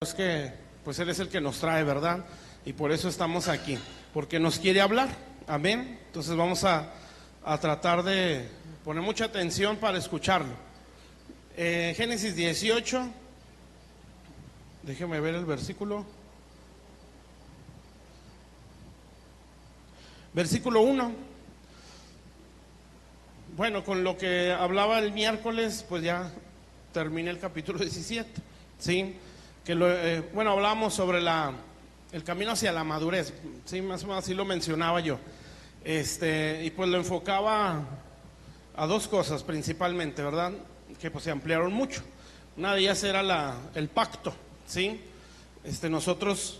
Es que pues Él es el que nos trae, ¿verdad? Y por eso estamos aquí, porque nos quiere hablar, amén. Entonces vamos a tratar de poner mucha atención para escucharlo. Génesis 18, déjeme ver el versículo. Versículo 1. Bueno, con lo que hablaba el miércoles, pues ya terminé el capítulo 17, ¿sí? Que bueno, hablábamos sobre el camino hacia la madurez, ¿sí? Más o menos así lo mencionaba yo. Y pues lo enfocaba a dos cosas principalmente, ¿verdad? Que pues se ampliaron mucho. Una de ellas era el pacto, ¿sí? Nosotros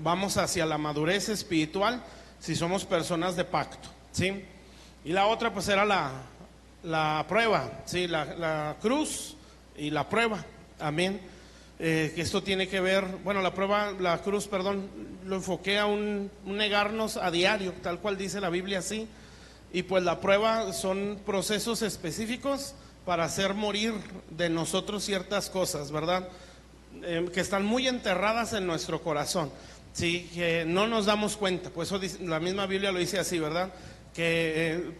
vamos hacia la madurez espiritual si somos personas de pacto, ¿sí? Y la otra pues era la prueba, ¿sí? La cruz y la prueba, amén. Que esto tiene que ver, bueno, la cruz, perdón, lo enfoqué a un negarnos a diario, tal cual dice la Biblia así. Y pues la prueba son procesos específicos para hacer morir de nosotros ciertas cosas, ¿verdad? Que están muy enterradas en nuestro corazón, sí, que no nos damos cuenta. Por eso la misma Biblia lo dice así, ¿verdad? Que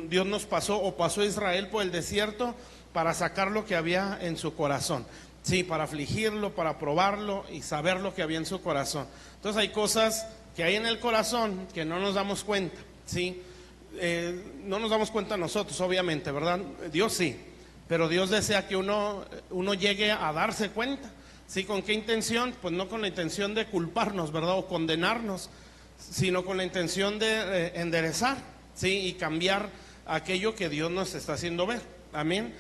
Dios nos pasó a Israel por el desierto para sacar lo que había en su corazón, sí, para afligirlo, para probarlo y saber lo que había en su corazón. Entonces hay cosas que hay en el corazón que no nos damos cuenta, sí. No nos damos cuenta nosotros, obviamente, ¿verdad? Dios sí, pero Dios desea que uno llegue a darse cuenta, ¿sí? ¿Con qué intención? Pues no con la intención de culparnos, ¿verdad? O condenarnos, sino con la intención de enderezar, ¿sí? Y cambiar aquello que Dios nos está haciendo ver, amén.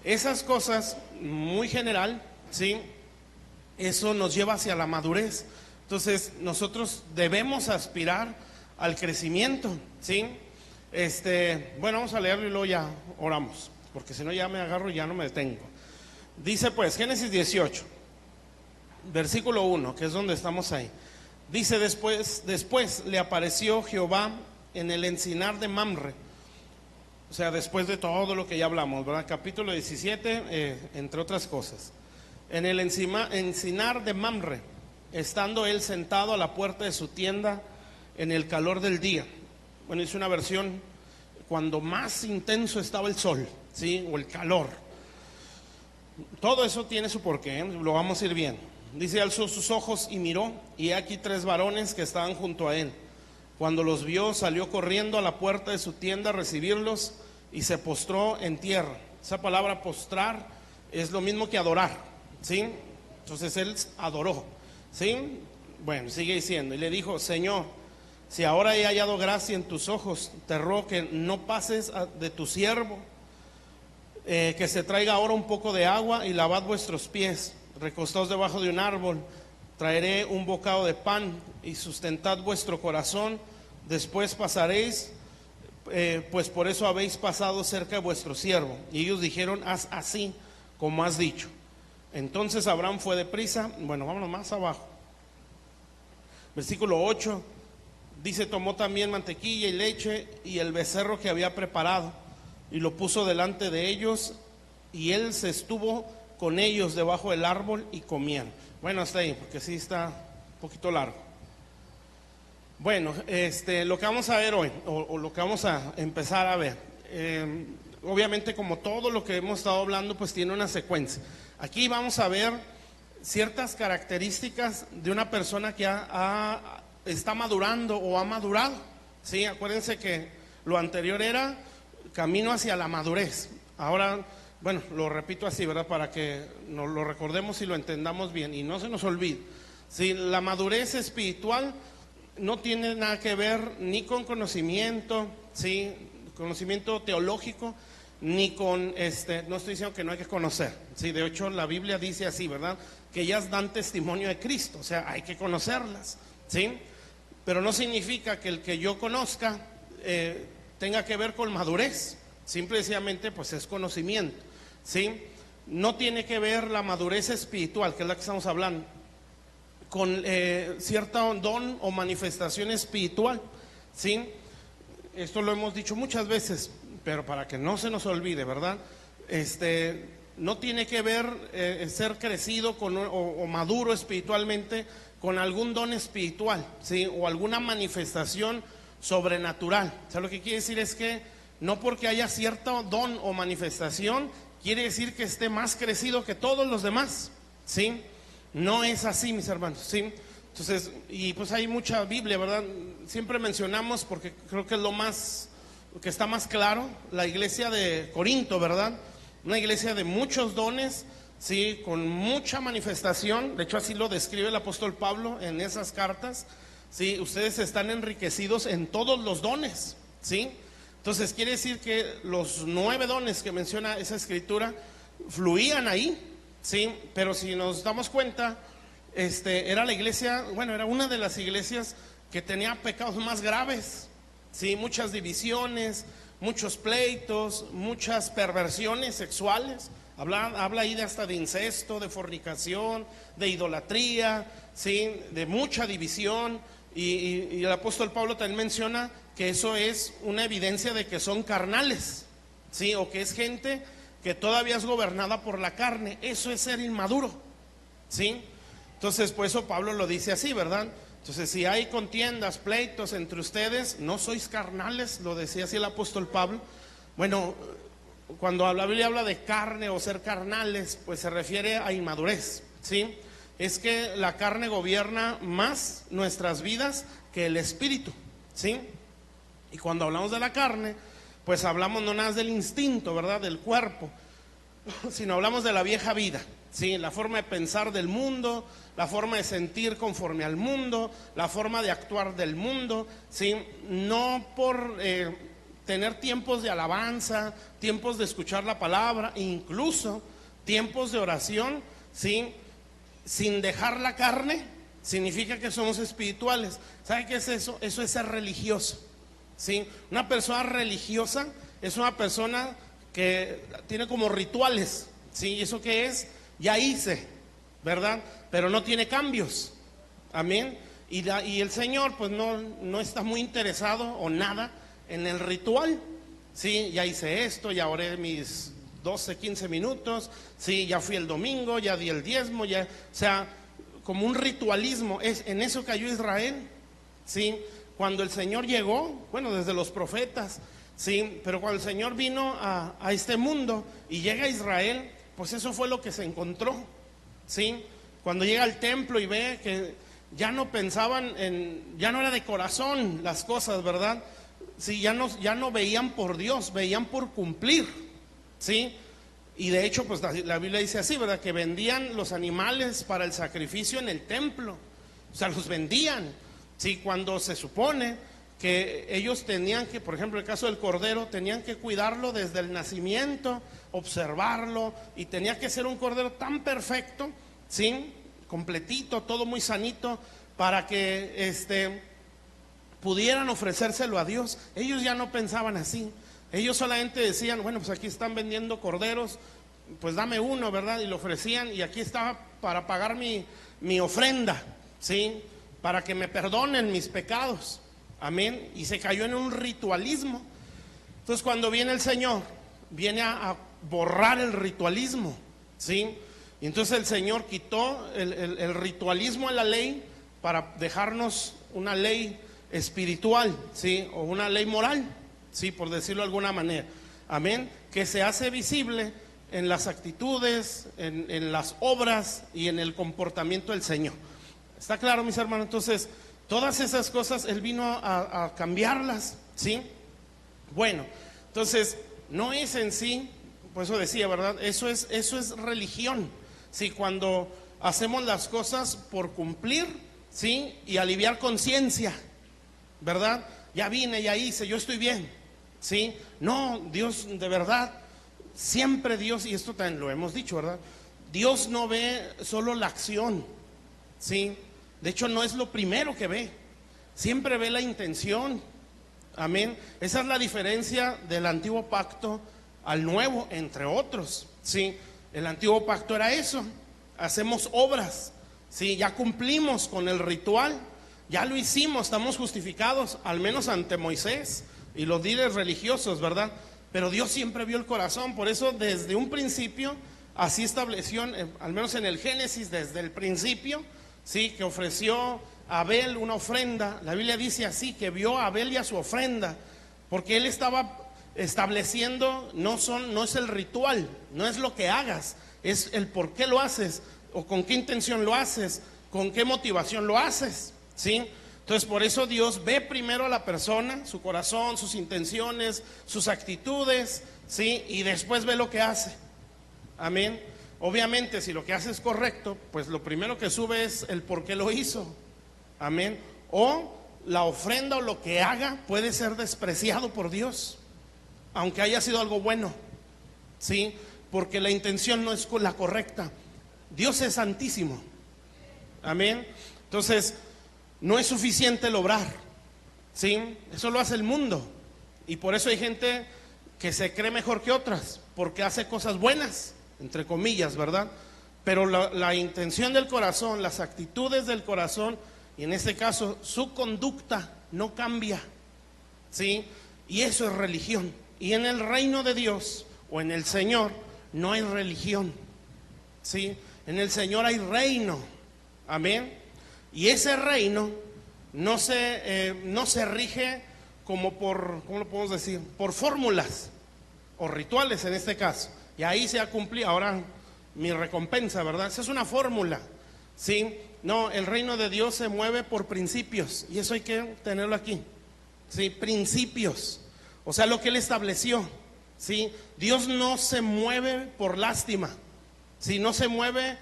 Esas cosas, muy general, ¿sí? Eso nos lleva hacia la madurez. Entonces nosotros debemos aspirar al crecimiento, ¿sí? Bueno, vamos a leerlo y luego ya oramos, porque si no ya me agarro y ya no me detengo. Dice pues, Génesis 18, versículo 1, que es donde estamos ahí. Dice, después le apareció Jehová en el encinar de Mamre. O sea, después de todo lo que ya hablamos, ¿verdad? Capítulo 17, entre otras cosas. En el encinar de Mamre, estando él sentado a la puerta de su tienda en el calor del día. Bueno, es una versión cuando más intenso estaba el sol, ¿sí? O el calor. Todo eso tiene su porqué, ¿eh? Lo vamos a ir viendo. Dice, alzó sus ojos y miró, y aquí 3 varones que estaban junto a él. Cuando los vio, salió corriendo a la puerta de su tienda a recibirlos y se postró en tierra. Esa palabra postrar es lo mismo que adorar, ¿sí? Entonces él adoró, ¿sí? Bueno, sigue diciendo, y le dijo, Señor, si ahora he hallado gracia en tus ojos, te ruego que no pases de tu siervo, que se traiga ahora un poco de agua y lavad vuestros pies, recostaos debajo de un árbol, traeré un bocado de pan y sustentad vuestro corazón, después pasaréis, pues por eso habéis pasado cerca de vuestro siervo. Y ellos dijeron, haz así como has dicho. Entonces Abraham fue deprisa, bueno, vámonos más abajo. Versículo 8. Dice, tomó también mantequilla y leche y el becerro que había preparado y lo puso delante de ellos, y él se estuvo con ellos debajo del árbol y comían. Bueno, hasta ahí, porque sí está un poquito largo. Bueno, lo que vamos a ver hoy, o lo que vamos a empezar a ver, obviamente como todo lo que hemos estado hablando, pues tiene una secuencia. Aquí vamos a ver ciertas características de una persona que está madurando o ha madurado, ¿sí? Acuérdense que lo anterior era camino hacia la madurez. Ahora, bueno, lo repito así, ¿verdad? Para que nos lo recordemos y lo entendamos bien y no se nos olvide. ¿Sí? La madurez espiritual no tiene nada que ver ni con conocimiento, ¿sí? Conocimiento teológico, ni con, no estoy diciendo que no hay que conocer, ¿sí? De hecho, la Biblia dice así, ¿verdad? Que ellas dan testimonio de Cristo, o sea, hay que conocerlas, ¿sí? Pero no significa que el que yo conozca tenga que ver con madurez, simple y sencillamente pues es conocimiento, ¿sí? No tiene que ver la madurez espiritual, que es la que estamos hablando, con cierto don o manifestación espiritual, ¿sí? Esto lo hemos dicho muchas veces, pero para que no se nos olvide, ¿verdad? no tiene que ver ser crecido o maduro espiritualmente con algún don espiritual, ¿sí? O alguna manifestación sobrenatural. O sea, lo que quiere decir es que no porque haya cierto don o manifestación quiere decir que esté más crecido que todos los demás, ¿sí? No es así, mis hermanos, ¿sí? Entonces, y pues hay mucha Biblia, ¿verdad? Siempre mencionamos, porque creo que es lo que está más claro, la iglesia de Corinto, ¿verdad? Una iglesia de muchos dones, sí, con mucha manifestación. De hecho, así lo describe el apóstol Pablo en esas cartas. Sí, ustedes están enriquecidos en todos los dones, ¿sí? Entonces quiere decir que los 9 dones que menciona esa escritura fluían ahí, ¿sí? Pero si nos damos cuenta, era la iglesia, bueno, era una de las iglesias que tenía pecados más graves, ¿sí? Muchas divisiones, muchos pleitos, muchas perversiones sexuales. Habla ahí hasta de incesto, de fornicación, de idolatría, ¿sí? De mucha división. Y el apóstol Pablo también menciona que eso es una evidencia de que son carnales, ¿sí? O que es gente que todavía es gobernada por la carne. Eso es ser inmaduro, ¿sí? Entonces, por eso Pablo lo dice así, ¿verdad? Entonces, si hay contiendas, pleitos entre ustedes, no sois carnales, lo decía así el apóstol Pablo. Bueno, cuando la Biblia habla de carne o ser carnales, pues se refiere a inmadurez, ¿sí? Es que la carne gobierna más nuestras vidas que el espíritu, ¿sí? Y cuando hablamos de la carne, pues hablamos no nada del instinto, ¿verdad? Del cuerpo, sino hablamos de la vieja vida, ¿sí? La forma de pensar del mundo, la forma de sentir conforme al mundo, la forma de actuar del mundo, ¿sí? No por tener tiempos de alabanza, tiempos de escuchar la palabra, incluso tiempos de oración, ¿sí? Sin dejar la carne, significa que somos espirituales. ¿Sabe qué es eso? Eso es ser religioso, ¿sí? Una persona religiosa es una persona que tiene como rituales, ¿sí? ¿Eso qué es? Ya hice, ¿verdad? Pero no tiene cambios, amén. Y el Señor pues no está muy interesado o nada en el ritual, ¿sí? Ya hice esto, ya oré mis 12, 15 minutos, sí, ya fui el domingo, ya di el diezmo, ya, o sea, como un ritualismo. En eso cayó Israel, ¿sí? Cuando el Señor llegó, bueno, desde los profetas, ¿sí? Pero cuando el Señor vino a este mundo y llega a Israel, pues eso fue lo que se encontró, ¿sí? Cuando llega al templo y ve que ya no pensaban ya no era de corazón las cosas, ¿verdad? Sí, ya no veían por Dios, veían por cumplir, ¿sí? Y de hecho, pues la Biblia dice así, ¿verdad? Que vendían los animales para el sacrificio en el templo. O sea, los vendían, ¿sí? Cuando se supone que ellos tenían que, por ejemplo, el caso del cordero, tenían que cuidarlo desde el nacimiento, observarlo, y tenía que ser un cordero tan perfecto, ¿sí? Completito, todo muy sanito, para que pudieran ofrecérselo a Dios. Ellos ya no pensaban así. Ellos solamente decían, bueno, pues aquí están vendiendo corderos, pues dame uno, ¿verdad? Y lo ofrecían, y aquí estaba para pagar mi ofrenda, ¿sí? Para que me perdonen mis pecados, amén. Y se cayó en un ritualismo. Entonces cuando viene el Señor, viene a borrar el ritualismo, ¿sí? Y entonces el Señor quitó el ritualismo en la ley para dejarnos una ley espiritual, ¿sí? O una ley moral, sí, por decirlo de alguna manera, amén, que se hace visible en las actitudes, en las obras y en el comportamiento del Señor. ¿Está claro, mis hermanos? Entonces, todas esas cosas Él vino a cambiarlas, ¿sí? Bueno, entonces, no es en sí, por eso decía, ¿verdad? Eso es religión, ¿sí? Cuando hacemos las cosas por cumplir, ¿sí? Y aliviar conciencia, ¿verdad? Ya vine, ya hice, yo estoy bien, ¿sí? No, Dios, de verdad, siempre Dios, y esto también lo hemos dicho, ¿verdad? Dios no ve solo la acción, ¿sí? De hecho, no es lo primero que ve, siempre ve la intención, amén. Esa es la diferencia del antiguo pacto al nuevo, entre otros, ¿sí? El antiguo pacto era eso, hacemos obras, ¿sí? Ya cumplimos con el ritual, ya lo hicimos, estamos justificados, al menos ante Moisés y los líderes religiosos, ¿verdad? Pero Dios siempre vio el corazón, por eso desde un principio así estableció, al menos en el Génesis, desde el principio, sí, que ofreció a Abel una ofrenda. La Biblia dice así, que vio a Abel y a su ofrenda, porque él estaba estableciendo, no es el ritual, no es lo que hagas, es el por qué lo haces, o con qué intención lo haces, con qué motivación lo haces, ¿sí? Entonces por eso Dios ve primero a la persona, su corazón, sus intenciones, sus actitudes, ¿sí? Y después ve lo que hace. Amén. Obviamente si lo que hace es correcto, pues lo primero que sube es el por qué lo hizo. Amén. O la ofrenda o lo que haga puede ser despreciado por Dios, aunque haya sido algo bueno, ¿sí? Porque la intención no es la correcta. Dios es santísimo. Amén. Entonces no es suficiente el obrar, ¿sí? Eso lo hace el mundo. Y por eso hay gente que se cree mejor que otras, porque hace cosas buenas, entre comillas, ¿verdad? Pero la intención del corazón, las actitudes del corazón, y en este caso su conducta no cambia, ¿sí? Y eso es religión. Y en el reino de Dios o en el Señor no hay religión, ¿sí? En el Señor hay reino. Amén. Y ese reino no se rige como por, ¿cómo lo podemos decir? Por fórmulas o rituales en este caso. Y ahí se ha cumplido ahora mi recompensa, ¿verdad? Esa es una fórmula, ¿sí? No, el reino de Dios se mueve por principios, y eso hay que tenerlo aquí, ¿sí? Principios, o sea, lo que Él estableció, ¿sí? Dios no se mueve por lástima, ¿sí? No se mueve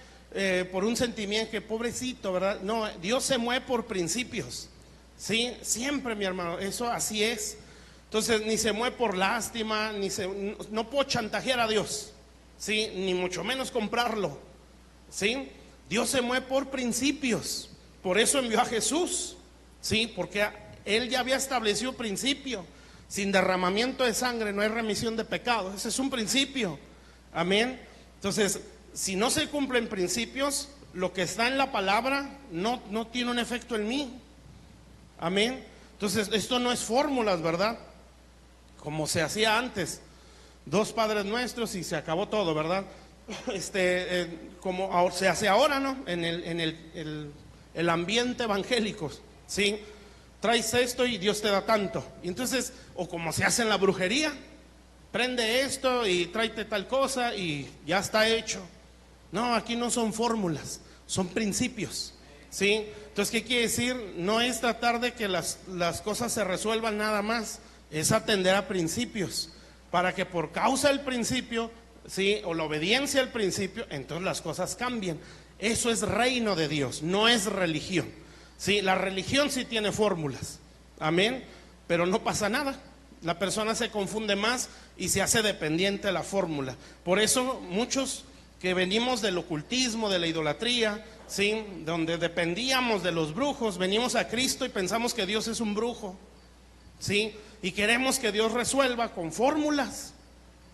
por un sentimiento que pobrecito, ¿verdad? No, Dios se mueve por principios, ¿sí? Siempre, mi hermano, eso así es. Entonces, ni se mueve por lástima, no puedo chantajear a Dios, ¿sí? Ni mucho menos comprarlo, ¿sí? Dios se mueve por principios. Por eso envió a Jesús, ¿sí? Porque Él ya había establecido principio. Sin derramamiento de sangre no hay remisión de pecados. Ese es un principio. Amén. Entonces, si no se cumplen principios, lo que está en la palabra no tiene un efecto en mí. Amén. Entonces, esto no es fórmulas, ¿verdad? Como se hacía antes, 2 Padres Nuestros y se acabó todo, ¿verdad? Como se hace ahora, ¿no? En el ambiente evangélico, ¿sí? Traes esto y Dios te da tanto. Y entonces, o como se hace en la brujería, prende esto y tráete tal cosa y ya está hecho. No, aquí no son fórmulas, son principios, ¿sí? Entonces, ¿qué quiere decir? No es tratar de que las cosas se resuelvan nada más, es atender a principios, para que por causa del principio, ¿sí? O la obediencia al principio, entonces las cosas cambian. Eso es reino de Dios, no es religión, ¿sí? La religión sí tiene fórmulas, amén, pero no pasa nada. La persona se confunde más y se hace dependiente de la fórmula. Por eso muchos que venimos del ocultismo, de la idolatría, ¿sí? Donde dependíamos de los brujos, venimos a Cristo y pensamos que Dios es un brujo, ¿sí? Y queremos que Dios resuelva con fórmulas.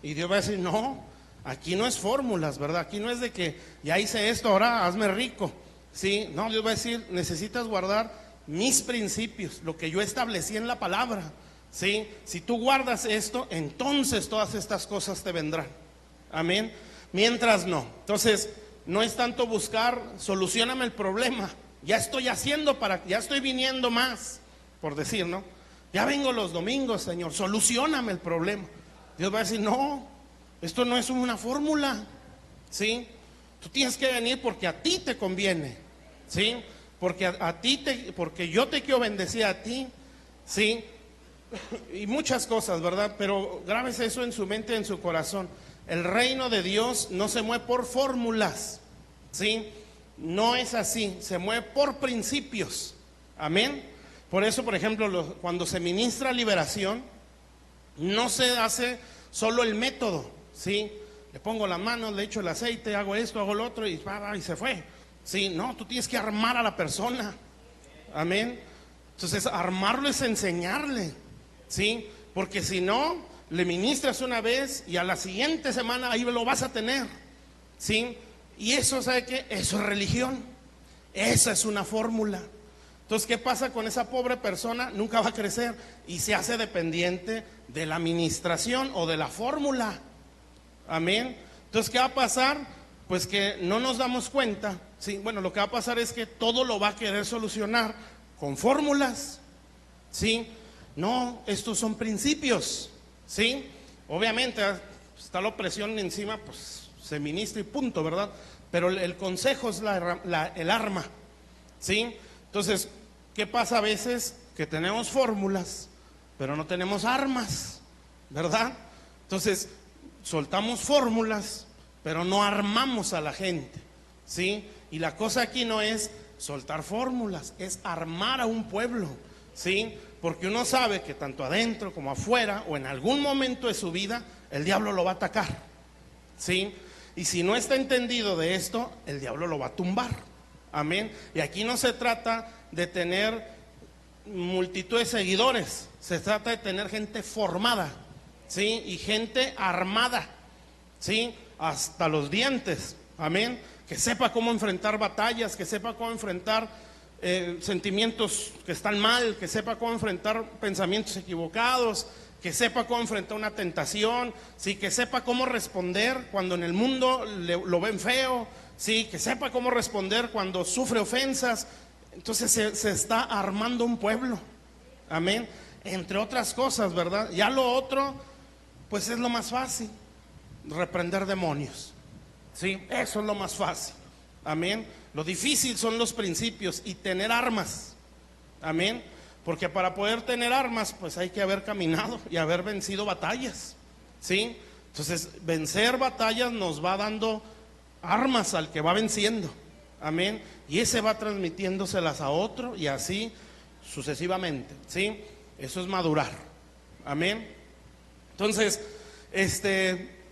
Y Dios va a decir, no, aquí no es fórmulas, ¿verdad? Aquí no es de que ya hice esto, ahora hazme rico, ¿sí? No, Dios va a decir, necesitas guardar mis principios, lo que yo establecí en la palabra, ¿sí? Si tú guardas esto, entonces todas estas cosas te vendrán. Amén. Mientras no. Entonces, no es tanto buscar, solucioname el problema. Ya estoy haciendo ya estoy viniendo más, por decir, ¿no? Ya vengo los domingos, Señor, solucioname el problema. Dios va a decir, no, esto no es una fórmula, ¿sí? Tú tienes que venir porque a ti te conviene, ¿sí? Porque porque yo te quiero bendecir a ti, ¿sí? Y muchas cosas, ¿verdad? Pero grábese eso en su mente, en su corazón. El reino de Dios no se mueve por fórmulas, ¿sí? No es así, se mueve por principios, amén. Por eso, por ejemplo, cuando se ministra liberación, no se hace solo el método, ¿sí? Le pongo las manos, le echo el aceite, hago esto, hago lo otro y se fue, ¿sí? No, tú tienes que armar a la persona, amén. Entonces, armarlo es enseñarle, ¿sí? Porque si no, le ministras una vez y a la siguiente semana ahí lo vas a tener, ¿sí? Y eso, ¿sabe qué? Eso es religión, esa es una fórmula. Entonces, ¿qué pasa con esa pobre persona? Nunca va a crecer y se hace dependiente de la administración o de la fórmula, amén. Entonces, ¿qué va a pasar? Pues que no nos damos cuenta, ¿sí? Bueno, lo que va a pasar es que todo lo va a querer solucionar con fórmulas, ¿sí? No, estos son principios, ¿sí? Obviamente está la opresión encima, pues se ministra y punto, ¿verdad? Pero el consejo es el arma, ¿sí? Entonces, ¿qué pasa a veces? Que tenemos fórmulas, pero no tenemos armas, ¿verdad? Entonces, soltamos fórmulas, pero no armamos a la gente, ¿sí? Y la cosa aquí no es soltar fórmulas, es armar a un pueblo, ¿sí? Porque uno sabe que tanto adentro como afuera, o en algún momento de su vida, el diablo lo va a atacar, ¿sí? Y si no está entendido de esto, el diablo lo va a tumbar, amén. Y aquí no se trata de tener multitud de seguidores, se trata de tener gente formada, ¿sí? Y gente armada, ¿sí? Hasta los dientes, amén. Que sepa cómo enfrentar batallas, que sepa cómo enfrentar sentimientos que están mal, que sepa cómo enfrentar pensamientos equivocados, que sepa cómo enfrentar una tentación, ¿sí? Que sepa cómo responder cuando en el mundo lo ven feo, ¿sí? Que sepa cómo responder cuando sufre ofensas. Entonces se está armando un pueblo, amén, entre otras cosas, ¿verdad? Ya lo otro, pues es lo más fácil, reprender demonios, ¿sí? Eso es lo más fácil, amén. Lo difícil son los principios y tener armas, amén. Porque para poder tener armas, pues hay que haber caminado y haber vencido batallas, ¿sí? Entonces, vencer batallas nos va dando armas al que va venciendo, amén. Y ese va transmitiéndoselas a otro y así sucesivamente, ¿sí? Eso es madurar, amén. Entonces,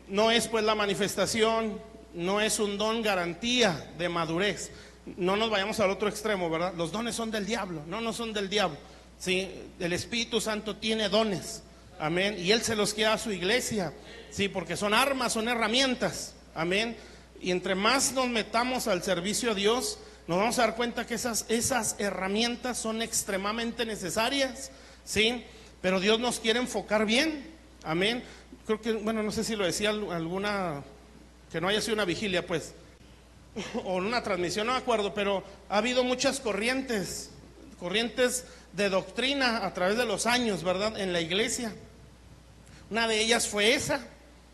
no es pues la manifestación, no es un don garantía de madurez. No nos vayamos al otro extremo, ¿verdad? Los dones son del diablo, no son del diablo, ¿sí? El Espíritu Santo tiene dones, amén, y Él se los queda a su iglesia, ¿sí? Porque son armas, son herramientas, amén. Y entre más nos metamos al servicio a Dios, nos vamos a dar cuenta que esas herramientas son extremadamente necesarias, ¿sí? Pero Dios nos quiere enfocar bien, amén. Creo que, bueno, no sé si lo decía alguna, que no haya sido una vigilia, pues, o una transmisión, no me acuerdo, pero ha habido muchas corrientes de doctrina a través de los años, ¿verdad? En la iglesia. Una de ellas fue esa,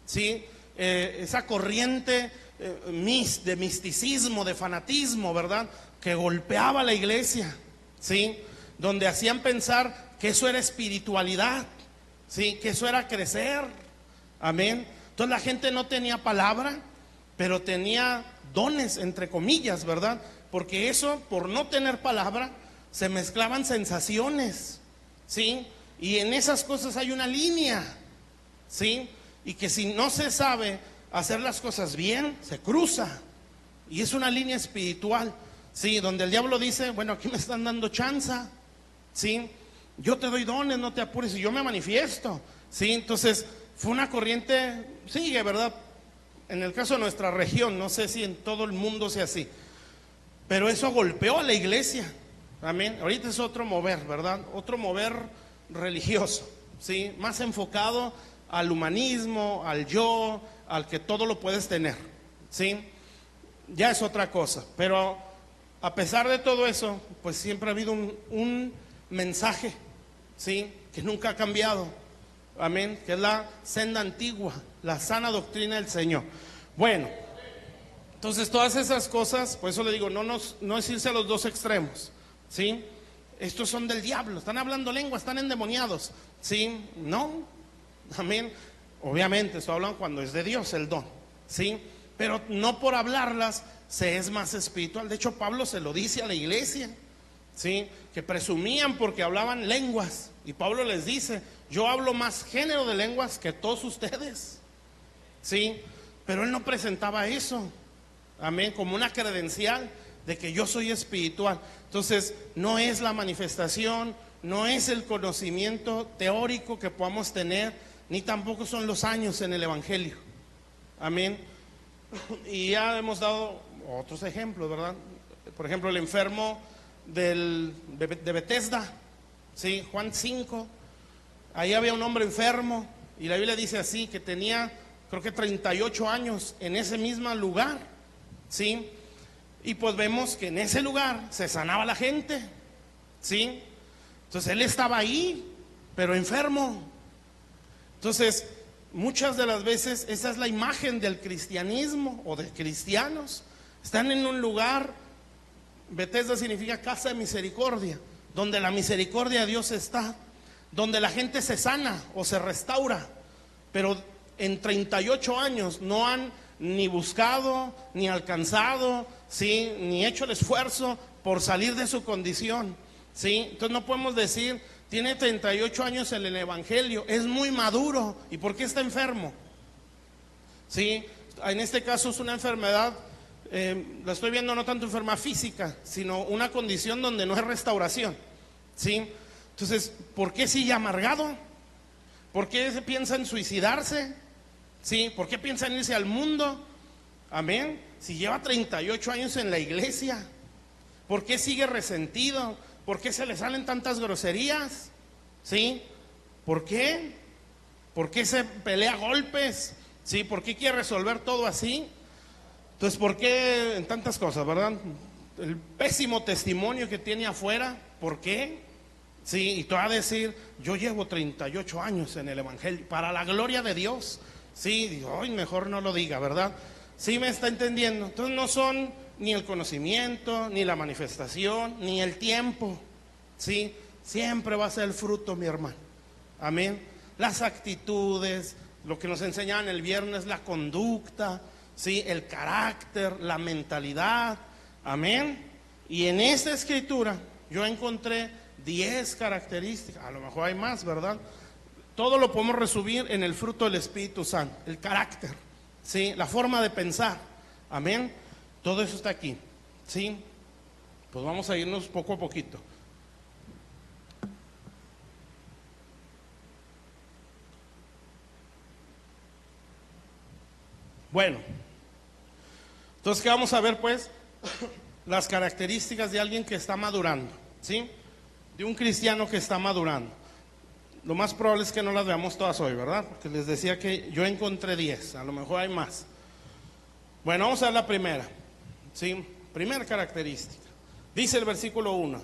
¿sí? Esa corriente de misticismo, de fanatismo, ¿verdad? Que golpeaba a la iglesia, ¿sí? Donde hacían pensar que eso era espiritualidad, ¿sí? Que eso era crecer, amén. Entonces la gente no tenía palabra, pero tenía dones, entre comillas, ¿verdad? Porque eso, por no tener palabra, se mezclaban sensaciones, ¿sí? Y en esas cosas hay una línea, ¿sí? Y que si no se sabe hacer las cosas bien, se cruza. Y es una línea espiritual, ¿sí? Donde el diablo dice, bueno, aquí me están dando chanza, ¿sí? Yo te doy dones, no te apures, y yo me manifiesto, ¿sí? Entonces, fue una corriente, sigue, ¿verdad? En el caso de nuestra región, no sé si en todo el mundo sea así, pero eso golpeó a la iglesia, amén. Ahorita es otro mover, ¿verdad? Otro mover religioso, ¿sí? Más enfocado al humanismo, al yo, al que todo lo puedes tener, ¿sí? Ya es otra cosa, pero a pesar de todo eso, pues siempre ha habido un mensaje, ¿sí? Que nunca ha cambiado, amén, que es la senda antigua, la sana doctrina del Señor. Bueno, entonces todas esas cosas, por eso le digo, no es irse a los dos extremos, ¿sí? Estos son del diablo, están hablando lengua, están endemoniados, ¿sí? No, amén. Obviamente, esto hablan cuando es de Dios el don, ¿sí? Pero no por hablarlas se es más espiritual. De hecho, Pablo se lo dice a la iglesia, ¿sí? Que presumían porque hablaban lenguas. Y Pablo les dice, yo hablo más género de lenguas que todos ustedes, ¿sí? Pero él no presentaba eso, amén, como una credencial de que yo soy espiritual. Entonces, no es la manifestación, no es el conocimiento teórico que podamos tener, ni tampoco son los años en el evangelio, amén. Y ya hemos dado otros ejemplos, ¿verdad? Por ejemplo, el enfermo de Bethesda, ¿sí? Juan 5, ahí había un hombre enfermo y la Biblia dice así, que tenía creo que 38 años en ese mismo lugar, ¿sí? Y pues vemos que en ese lugar se sanaba la gente, ¿sí? Entonces él estaba ahí, pero enfermo. Entonces, muchas de las veces esa es la imagen del cristianismo o de cristianos. Están en un lugar, Bethesda significa casa de misericordia, donde la misericordia de Dios está, donde la gente se sana o se restaura, pero en 38 años no han ni buscado, ni alcanzado, ¿sí? Ni hecho el esfuerzo por salir de su condición, ¿sí? Entonces no podemos decir, tiene 38 años en el evangelio, es muy maduro, ¿y por qué está enfermo? ¿Sí? En este caso es una enfermedad, la estoy viendo no tanto enfermedad física, sino una condición donde no hay restauración, ¿sí? Entonces, ¿por qué sigue amargado? ¿Por qué se piensa en suicidarse? ¿Sí? ¿Por qué piensa en irse al mundo? Amén. Si lleva 38 años en la iglesia, ¿por qué sigue resentido? ¿Por qué se le salen tantas groserías? ¿Sí? ¿Por qué? ¿Por qué se pelea a golpes? ¿Sí? ¿Por qué quiere resolver todo así? Entonces, ¿por qué en tantas cosas, verdad? El pésimo testimonio que tiene afuera, ¿por qué? Sí, y te va a decir, yo llevo 38 años en el evangelio, para la gloria de Dios. Sí, digo, ay, mejor no lo diga, ¿verdad? Sí, me está entendiendo. Entonces no son ni el conocimiento, ni la manifestación, ni el tiempo. Sí, siempre va a ser el fruto, mi hermano. Amén. Las actitudes, lo que nos enseñaban el viernes, la conducta, sí, el carácter, la mentalidad. Amén. Y en esta escritura yo encontré 10 características, a lo mejor hay más, ¿verdad? Todo lo podemos resumir en el fruto del Espíritu Santo, el carácter, ¿sí? La forma de pensar, amén. Todo eso está aquí, ¿sí? Pues vamos a irnos poco a poquito. Bueno, entonces, ¿qué vamos a ver, pues? Las características de alguien que está madurando, ¿sí? De un cristiano que está madurando. Lo más probable es que no las veamos todas hoy, ¿verdad? Porque les decía que yo encontré 10, a lo mejor hay más. Bueno, vamos a ver la primera, ¿sí? Primera característica. Dice el versículo 1.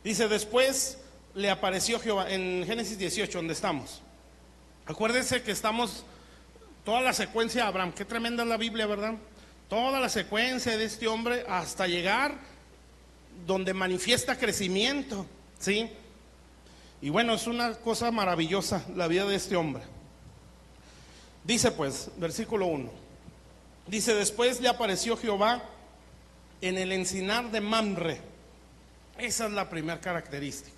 Dice, después le apareció Jehová, en Génesis 18, donde estamos. Acuérdense que estamos, toda la secuencia de Abraham, qué tremenda es la Biblia, ¿verdad? Toda la secuencia de este hombre hasta llegar donde manifiesta crecimiento, ¿sí? Y bueno, es una cosa maravillosa la vida de este hombre. Dice pues, versículo 1. Dice, después le apareció Jehová en el encinar de Mamre. Esa es la primera característica.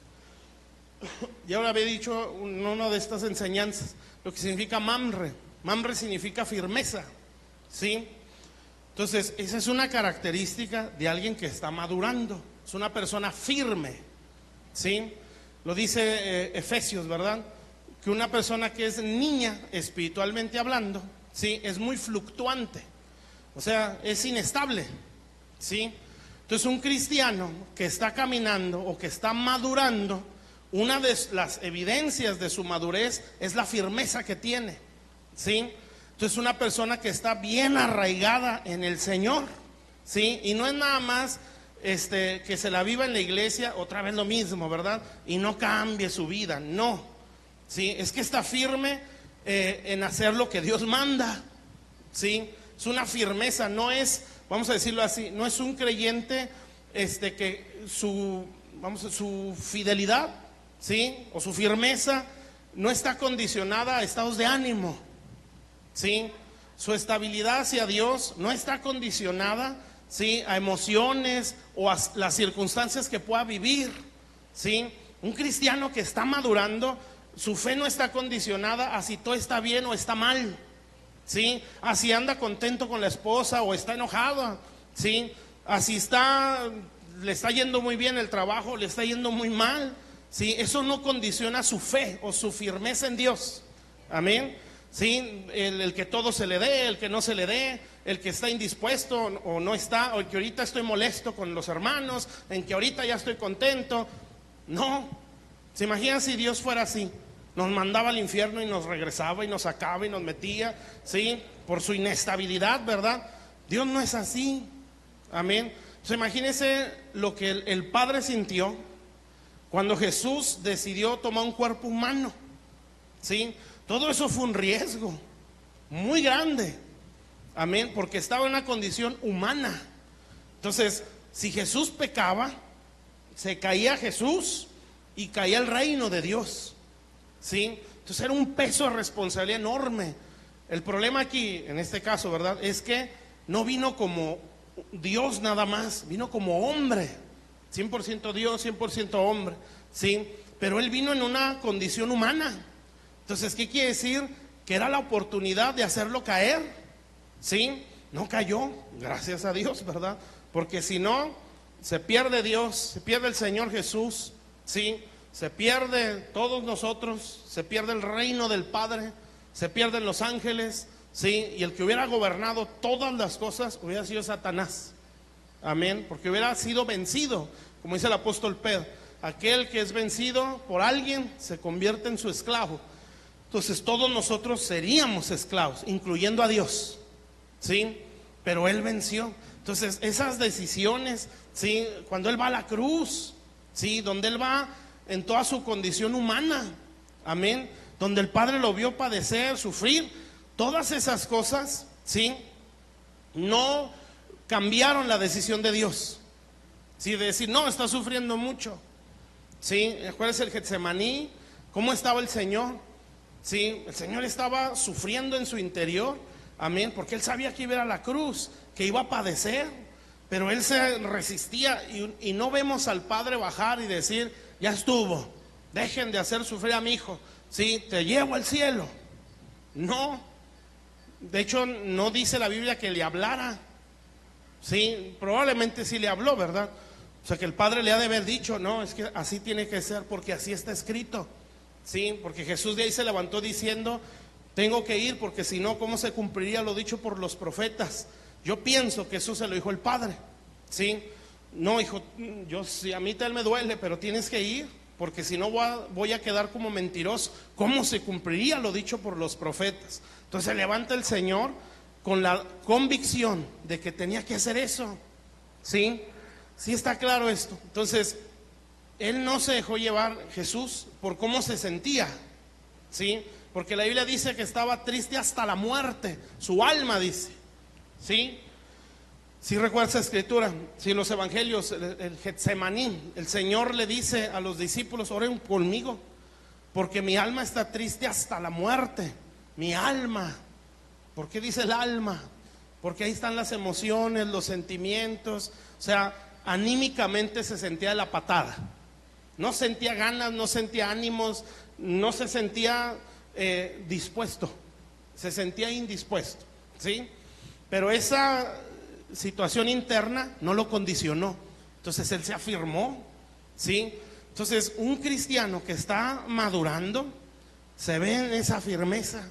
Ya lo había dicho en una de estas enseñanzas, lo que significa Mamre. Mamre significa firmeza, ¿sí? Entonces, esa es una característica de alguien que está madurando. Es una persona firme, ¿sí? Lo dice Efesios, ¿verdad? Que una persona que es niña, espiritualmente hablando, ¿sí? Es muy fluctuante. O sea, es inestable, ¿sí? Entonces, un cristiano que está caminando o que está madurando, una de las evidencias de su madurez es la firmeza que tiene, ¿sí? Entonces, una persona que está bien arraigada en el Señor, ¿sí? Y no es nada más que se la viva en la iglesia, otra vez lo mismo, ¿verdad? Y no cambie su vida, no, ¿sí? Es que está firme en hacer lo que Dios manda, ¿sí? Es una firmeza, no es, vamos a decirlo así, no es un creyente que su fidelidad, ¿sí? O su firmeza no está condicionada a estados de ánimo, ¿sí? Su estabilidad hacia Dios no está condicionada, ¿sí? A emociones o a las circunstancias que pueda vivir, ¿sí? Un cristiano que está madurando, su fe no está condicionada a si todo está bien o está mal, ¿sí? A si anda contento con la esposa o está enojado, ¿sí? A si le está yendo muy bien el trabajo, le está yendo muy mal, ¿sí? Eso no condiciona su fe o su firmeza en Dios, amén. ¿Sí? El que todo se le dé, el que no se le dé, el que está indispuesto o no está, o el que ahorita estoy molesto con los hermanos, en que ahorita ya estoy contento. No, ¿se imaginan si Dios fuera así? nos mandaba al infierno y nos regresaba y nos sacaba y nos metía, ¿sí? Por su inestabilidad, ¿verdad? Dios no es así, amén. Entonces imagínense lo que el Padre sintió cuando Jesús decidió tomar un cuerpo humano, ¿sí? Todo eso fue un riesgo muy grande, amén, porque estaba en una condición humana. Entonces, si Jesús pecaba, se caía Jesús y caía el reino de Dios, ¿sí? Entonces era un peso de responsabilidad enorme. El problema aquí, en este caso, ¿verdad?, es que no vino como Dios nada más, vino como hombre, 100% Dios, 100% hombre, ¿sí? Pero Él vino en una condición humana. Entonces, ¿qué quiere decir? Que era la oportunidad de hacerlo caer, ¿sí? No cayó, gracias a Dios, ¿verdad? Porque si no, se pierde Dios, se pierde el Señor Jesús, ¿sí? Se pierde todos nosotros, se pierde el reino del Padre, se pierden los ángeles, ¿sí? Y el que hubiera gobernado todas las cosas hubiera sido Satanás, amén, porque hubiera sido vencido, como dice el apóstol Pedro, aquel que es vencido por alguien se convierte en su esclavo. Entonces todos nosotros seríamos esclavos, incluyendo a Dios, ¿sí? Pero Él venció. Entonces esas decisiones, ¿sí? Cuando Él va a la cruz, ¿sí? Donde Él va en toda su condición humana, amén, donde el Padre lo vio padecer, sufrir, todas esas cosas, ¿sí? No cambiaron la decisión de Dios, ¿sí? De decir, no, está sufriendo mucho, ¿sí? Acuérdense el Getsemaní, cómo estaba el Señor, ¿sí? El Señor estaba sufriendo en su interior, amén, porque Él sabía que iba a ir a la cruz, que iba a padecer, pero Él se resistía y no vemos al Padre bajar y decir, ya estuvo, dejen de hacer sufrir a mi hijo, ¿sí? Te llevo al cielo. No, de hecho no dice la Biblia que le hablara, ¿sí? Probablemente sí le habló, ¿verdad? O sea que el Padre le ha de haber dicho, no, es que así tiene que ser porque así está escrito, ¿sí? Porque Jesús de ahí se levantó diciendo, tengo que ir porque si no, ¿cómo se cumpliría lo dicho por los profetas? Yo pienso que eso se lo dijo el Padre, ¿sí? No, hijo, yo sí, a mí tal me duele, pero tienes que ir, porque si no voy a quedar como mentiroso. ¿Cómo se cumpliría lo dicho por los profetas? Entonces se levanta el Señor con la convicción de que tenía que hacer eso, ¿sí? Sí está claro esto. Entonces, Él no se dejó llevar, Jesús, por cómo se sentía, ¿sí? Porque la Biblia dice que estaba triste hasta la muerte, su alma dice, ¿sí? Si recuerda esa escritura, si los evangelios, el Getsemaní, el Señor le dice a los discípulos, oren conmigo, porque mi alma está triste hasta la muerte, mi alma. ¿Por qué dice el alma? Porque ahí están las emociones, los sentimientos, o sea, anímicamente se sentía de la patada, no sentía ganas, no sentía ánimos, no se sentía dispuesto, se sentía indispuesto, ¿sí? Pero esa situación interna no lo condicionó, entonces él se afirmó, ¿sí? Entonces un cristiano que está madurando se ve en esa firmeza,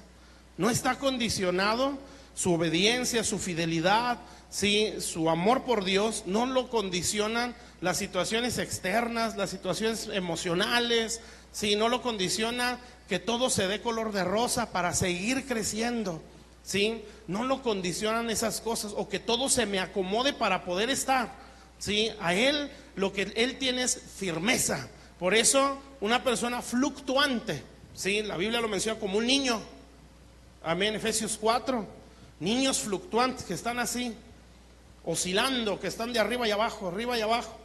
no está condicionado, su obediencia, su fidelidad, ¿sí? Su amor por Dios no lo condicionan las situaciones externas, las situaciones emocionales, ¿sí? No lo condiciona que todo se dé color de rosa para seguir creciendo, ¿sí? No lo condicionan esas cosas, o que todo se me acomode para poder estar, ¿sí? A Él lo que Él tiene es firmeza. Por eso una persona fluctuante, ¿sí? La Biblia lo menciona como un niño, amén, Efesios 4, niños fluctuantes que están así, oscilando, que están de arriba y abajo, arriba y abajo.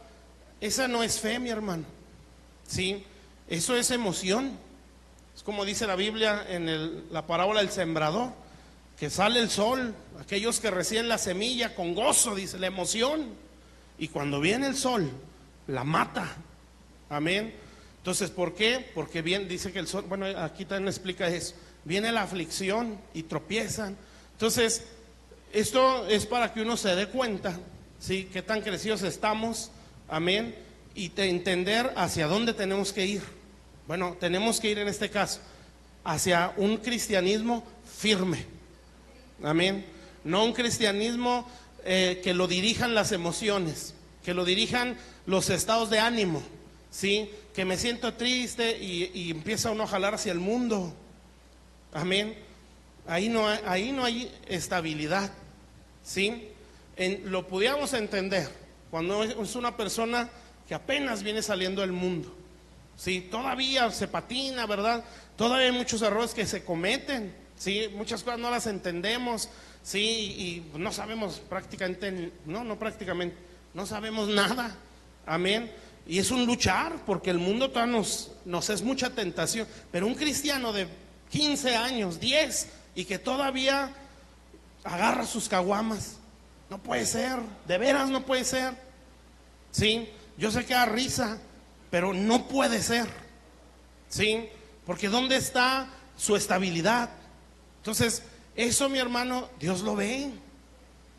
Esa no es fe, mi hermano, ¿sí? Eso es emoción. Es como dice la Biblia en la parábola del sembrador, que sale el sol, aquellos que reciben la semilla con gozo, dice la emoción, y cuando viene el sol, la mata, amén. Entonces, ¿por qué? Porque bien dice que el sol, bueno, aquí también explica eso, viene la aflicción y tropiezan. Entonces, esto es para que uno se dé cuenta, ¿sí? Qué tan crecidos estamos, amén, y entender hacia dónde tenemos que ir. Bueno, tenemos que ir en este caso hacia un cristianismo firme, amén. No un cristianismo que lo dirijan las emociones, que lo dirijan los estados de ánimo, ¿sí? Que me siento triste y empieza uno a jalar hacia el mundo. Amén. Ahí no hay estabilidad, ¿sí? Lo pudiéramos entender cuando es una persona que apenas viene saliendo del mundo, ¿sí? Todavía se patina, ¿verdad? Todavía hay muchos errores que se cometen, ¿sí? Muchas cosas no las entendemos, ¿sí? Y no sabemos prácticamente, no sabemos nada, amén. Y es un luchar, porque el mundo todavía nos es mucha tentación. Pero un cristiano de 15 años, 10, y que todavía agarra sus caguamas, no puede ser, de veras no puede ser, ¿sí? Yo sé que da risa, pero no puede ser, ¿sí? Porque ¿dónde está su estabilidad? Entonces, eso, mi hermano, Dios lo ve,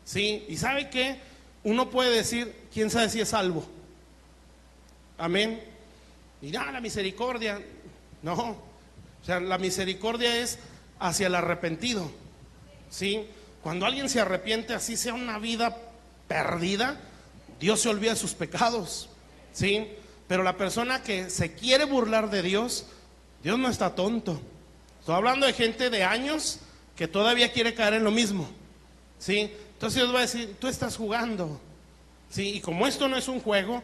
¿sí? Y ¿sabe qué? Uno puede decir, ¿quién sabe si es salvo? Amén. Y ya, la misericordia, no. O sea, la misericordia es hacia el arrepentido, ¿sí? Cuando alguien se arrepiente, así sea una vida perdida, Dios se olvida de sus pecados, ¿sí? Pero la persona que se quiere burlar de Dios, Dios no está tonto. Estoy hablando de gente de años que todavía quiere caer en lo mismo, ¿sí? Entonces Dios va a decir, tú estás jugando, ¿sí? Y como esto no es un juego,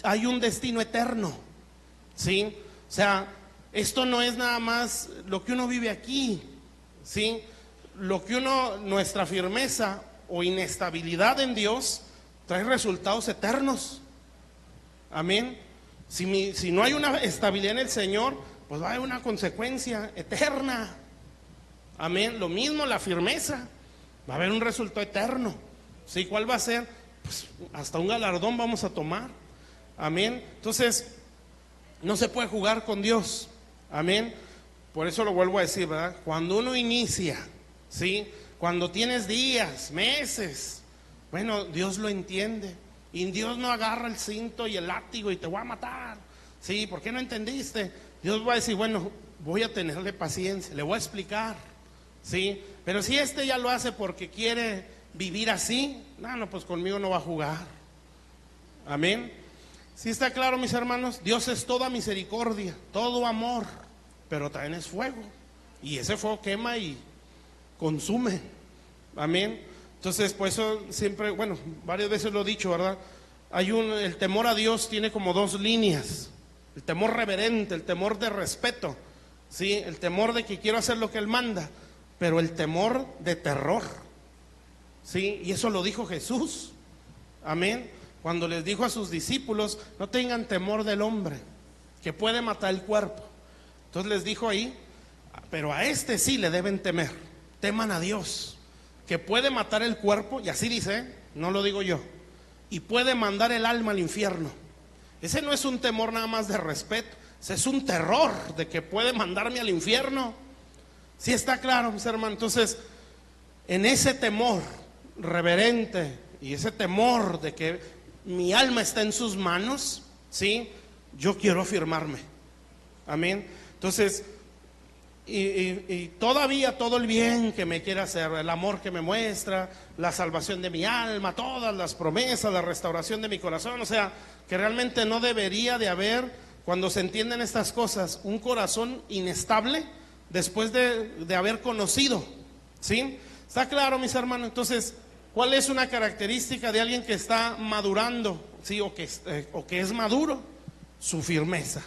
hay un destino eterno, ¿sí? O sea, esto no es nada más lo que uno vive aquí, ¿sí? Lo que nuestra firmeza o inestabilidad en Dios trae resultados eternos. Amén. Si no hay una estabilidad en el Señor, pues va a haber una consecuencia eterna. Amén. Lo mismo la firmeza, va a haber un resultado eterno. ¿Sí? ¿Cuál va a ser? Pues hasta un galardón vamos a tomar. Amén. Entonces, no se puede jugar con Dios. Amén. Por eso lo vuelvo a decir, ¿verdad? Cuando uno inicia, ¿sí? Cuando tienes días, meses, bueno, Dios lo entiende. Y Dios no agarra el cinto y el látigo y te voy a matar. ¿Sí? ¿Por qué no entendiste? Dios va a decir, bueno, voy a tenerle paciencia, le voy a explicar. ¿Sí? Pero si ya lo hace porque quiere vivir así, no, pues conmigo no va a jugar. Amén. ¿Sí está claro, mis hermanos? Dios es toda misericordia, todo amor, pero también es fuego. Y ese fuego quema y consume. Amén. Entonces, por eso siempre, bueno, varias veces lo he dicho, ¿verdad? El temor a Dios tiene como dos líneas. El temor reverente, el temor de respeto, ¿sí? El temor de que quiero hacer lo que Él manda, pero el temor de terror, ¿sí? Y eso lo dijo Jesús. Amén. Cuando les dijo a sus discípulos, no tengan temor del hombre, que puede matar el cuerpo. Entonces les dijo ahí, pero a este sí le deben temer. Teman a Dios, que puede matar el cuerpo, y así dice, no lo digo yo, y puede mandar el alma al infierno. Ese no es un temor nada más de respeto, ese es un terror de que puede mandarme al infierno. ¿Sí está claro, mis hermanos? Entonces, en ese temor reverente y ese temor de que mi alma está en sus manos, ¿sí? Yo quiero afirmarme. Amén. Entonces, y todavía todo el bien que me quiere hacer, el amor que me muestra, la salvación de mi alma, todas las promesas, la restauración de mi corazón, o sea, que realmente no debería de haber, cuando se entienden estas cosas, un corazón inestable después de haber conocido, ¿sí? ¿Está claro, mis hermanos? Entonces, ¿cuál es una característica de alguien que está madurando, ¿sí? O que es maduro? Su firmeza.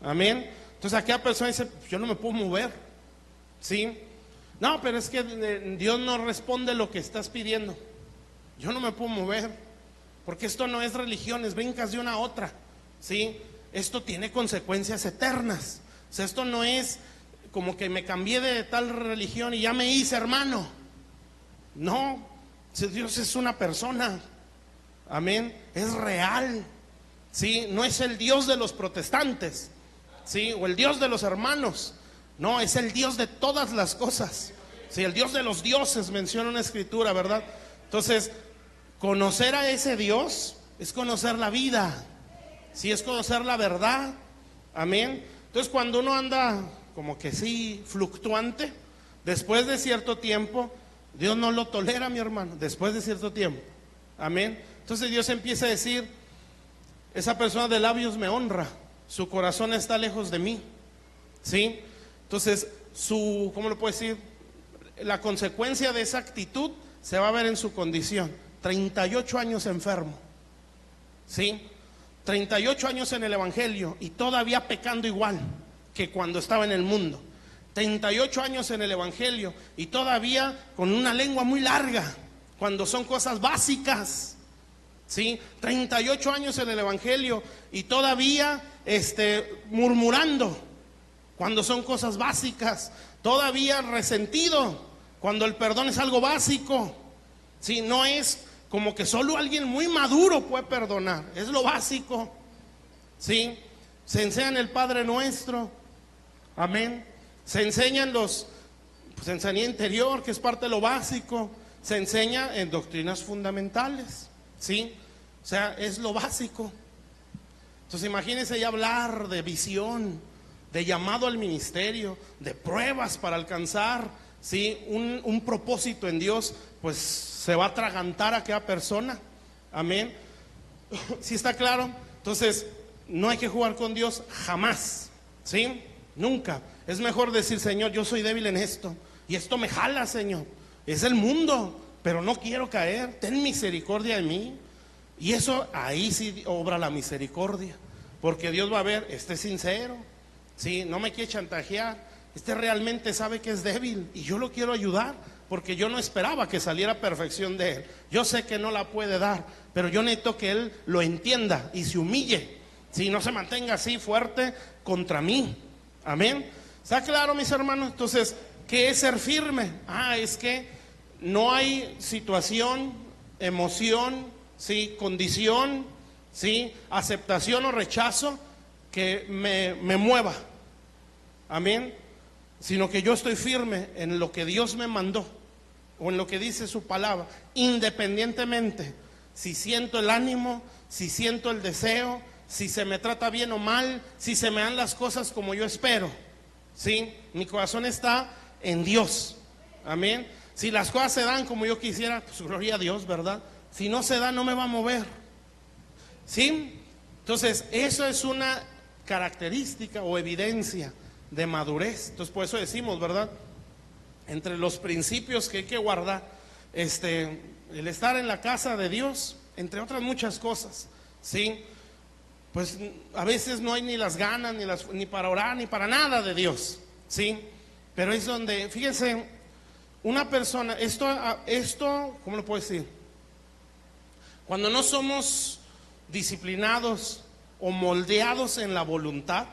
Amén. Entonces aquella persona dice, yo no me puedo mover, ¿sí? No, pero es que Dios no responde lo que estás pidiendo. Yo no me puedo mover, porque esto no es religión, es brincas de una a otra, ¿sí? Esto tiene consecuencias eternas. O sea, esto no es como que me cambié de tal religión y ya me hice hermano. No, Dios es una persona. Amén. Es real, ¿sí? No es el Dios de los protestantes, ¿sí? O el Dios de los hermanos. No, es el Dios de todas las cosas. Sí, el Dios de los dioses, menciona una escritura, ¿verdad? Entonces, conocer a ese Dios es conocer la vida, sí, es conocer la verdad. Amén. Entonces, cuando uno anda como que sí, fluctuante, después de cierto tiempo, Dios no lo tolera, mi hermano, después de cierto tiempo. Amén. Entonces Dios empieza a decir, esa persona de labios me honra, su corazón está lejos de mí, ¿sí? Entonces, ¿cómo lo puedo decir? La consecuencia de esa actitud se va a ver en su condición. 38 años enfermo, ¿sí? 38 años en el evangelio y todavía pecando igual que cuando estaba en el mundo. 38 años en el evangelio y todavía con una lengua muy larga cuando son cosas básicas, ¿sí? 38 años en el evangelio y todavía murmurando cuando son cosas básicas, todavía resentido cuando el perdón es algo básico, ¿sí? No es como que solo alguien muy maduro puede perdonar, es lo básico, ¿sí? Se enseña en el Padre Nuestro, amén. Se enseñan se enseña interior, que es parte de lo básico. Se enseña en doctrinas fundamentales, ¿sí? O sea, es lo básico. Entonces imagínense ya hablar de visión, de llamado al ministerio, de pruebas para alcanzar, ¿sí? Un propósito en Dios, pues se va a atragantar a aquella persona, amén. ¿Sí está claro? Entonces, no hay que jugar con Dios jamás, ¿sí? Nunca. Es mejor decir, Señor, yo soy débil en esto y esto me jala, Señor. Es el mundo, pero no quiero caer. Ten misericordia de mí. Y eso, ahí sí obra la misericordia, porque Dios va a ver, este es sincero, ¿sí? No me quiere chantajear, este realmente sabe que es débil y yo lo quiero ayudar, porque yo no esperaba que saliera perfección de él. Yo sé que no la puede dar, pero yo necesito que él lo entienda y se humille, ¿sí? No se mantenga así fuerte contra mí, amén. ¿Está claro, mis hermanos? Entonces, ¿qué es ser firme? Es que no hay situación, emoción, ¿sí? Condición, ¿sí? Aceptación o rechazo que me mueva, amén. Sino que yo estoy firme en lo que Dios me mandó o en lo que dice su palabra, independientemente si siento el ánimo, si siento el deseo, si se me trata bien o mal, si se me dan las cosas como yo espero, ¿sí? Mi corazón está en Dios, amén. Si las cosas se dan como yo quisiera, pues gloria a Dios, ¿verdad? Si no se da, no me va a mover, ¿sí? Entonces, eso es una característica o evidencia de madurez. Entonces, por eso decimos, ¿verdad? Entre los principios que hay que guardar, el estar en la casa de Dios, entre otras muchas cosas, ¿sí? Pues a veces no hay ni las ganas, ni para orar, ni para nada de Dios, ¿sí? Pero es donde, fíjense, una persona, esto, ¿cómo lo puedo decir? Cuando no somos disciplinados o moldeados en la voluntad,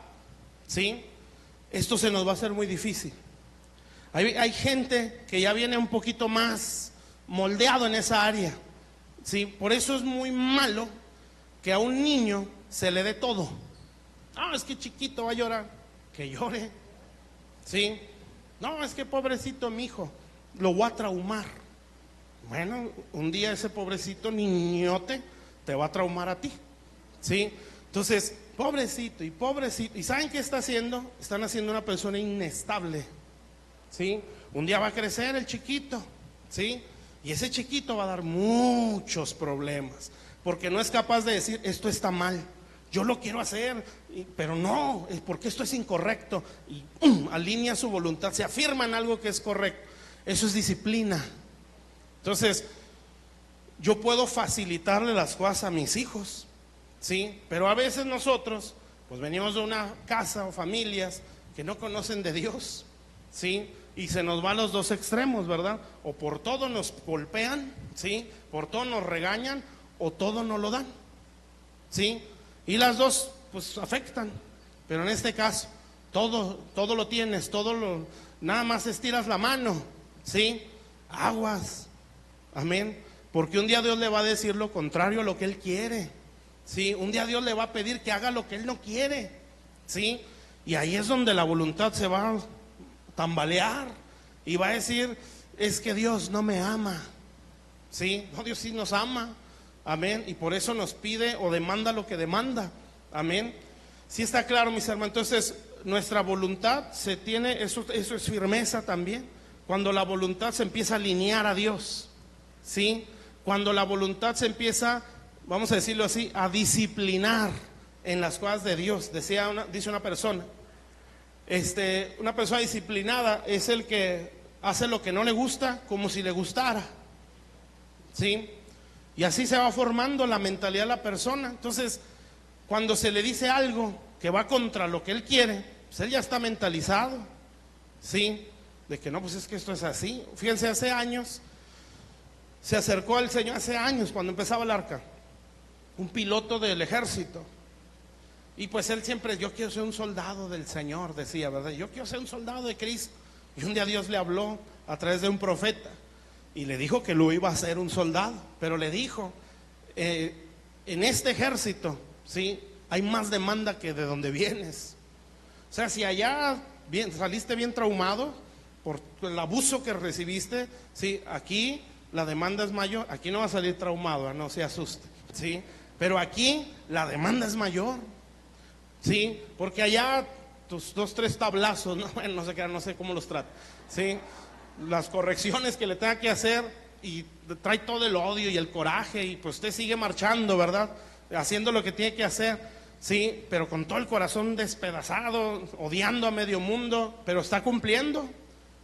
¿sí? Esto se nos va a hacer muy difícil. Hay gente que ya viene un poquito más moldeado en esa área, ¿sí? Por eso es muy malo que a un niño se le dé todo. Es que chiquito va a llorar, que llore, ¿sí? No, es que pobrecito mi hijo, lo voy a traumar. Bueno, un día ese pobrecito niñote te va a traumar a ti, ¿sí? Entonces, pobrecito y pobrecito. ¿Y saben qué está haciendo? Están haciendo una persona inestable, ¿sí? Un día va a crecer el chiquito, ¿sí? Y ese chiquito va a dar muchos problemas, porque no es capaz de decir, esto está mal, yo lo quiero hacer, pero no, es porque esto es incorrecto. Y alinea su voluntad, se afirma en algo que es correcto. Eso es disciplina. Entonces, yo puedo facilitarle las cosas a mis hijos, ¿sí? Pero a veces nosotros, pues venimos de una casa o familias que no conocen de Dios, ¿sí? Y se nos van los dos extremos, ¿verdad? O por todo nos golpean, ¿sí? Por todo nos regañan, o todo nos lo dan, ¿sí? Y las dos, pues afectan. Pero en este caso, todo lo tienes, nada más estiras la mano, ¿sí? Aguas, amén. Porque un día Dios le va a decir lo contrario a lo que Él quiere, ¿sí? Un día Dios le va a pedir que haga lo que Él no quiere, ¿sí? Y ahí es donde la voluntad se va a tambalear y va a decir, es que Dios no me ama, ¿sí? No, Dios sí nos ama, amén. Y por eso nos pide o demanda lo que demanda, amén. ¿Sí está claro, mis hermanos? Entonces, nuestra voluntad se tiene, eso es firmeza también. Cuando la voluntad se empieza a alinear a Dios, ¿sí? Cuando la voluntad se empieza vamos a decirlo así, a disciplinar en las cosas de Dios. Dice una persona, una persona disciplinada es el que hace lo que no le gusta como si le gustara, ¿sí? Y así se va formando la mentalidad de la persona. Entonces, cuando se le dice algo que va contra lo que él quiere, pues él ya está mentalizado, ¿sí? De que no, pues es que esto es así. Fíjense, hace años se acercó al Señor, hace años cuando empezaba el arca, un piloto del ejército. Y pues él siempre, yo quiero ser un soldado del Señor, decía, ¿verdad? Yo quiero ser un soldado de Cristo. Y un día Dios le habló a través de un profeta y le dijo que lo iba a hacer un soldado. Pero le dijo, en este ejército, ¿sí?, hay más demanda que de donde vienes. O sea, si allá saliste bien traumado por el abuso que recibiste, ¿sí?, aquí la demanda es mayor. Aquí no va a salir traumado, no se asuste, ¿sí? Pero aquí la demanda es mayor, ¿sí? Porque allá tus 2, 3 tablazos, ¿no? Bueno, no sé cómo los trata, ¿sí? Las correcciones que le tenga que hacer y trae todo el odio y el coraje y pues usted sigue marchando, ¿verdad? Haciendo lo que tiene que hacer, ¿sí? Pero con todo el corazón despedazado, odiando a medio mundo, pero está cumpliendo.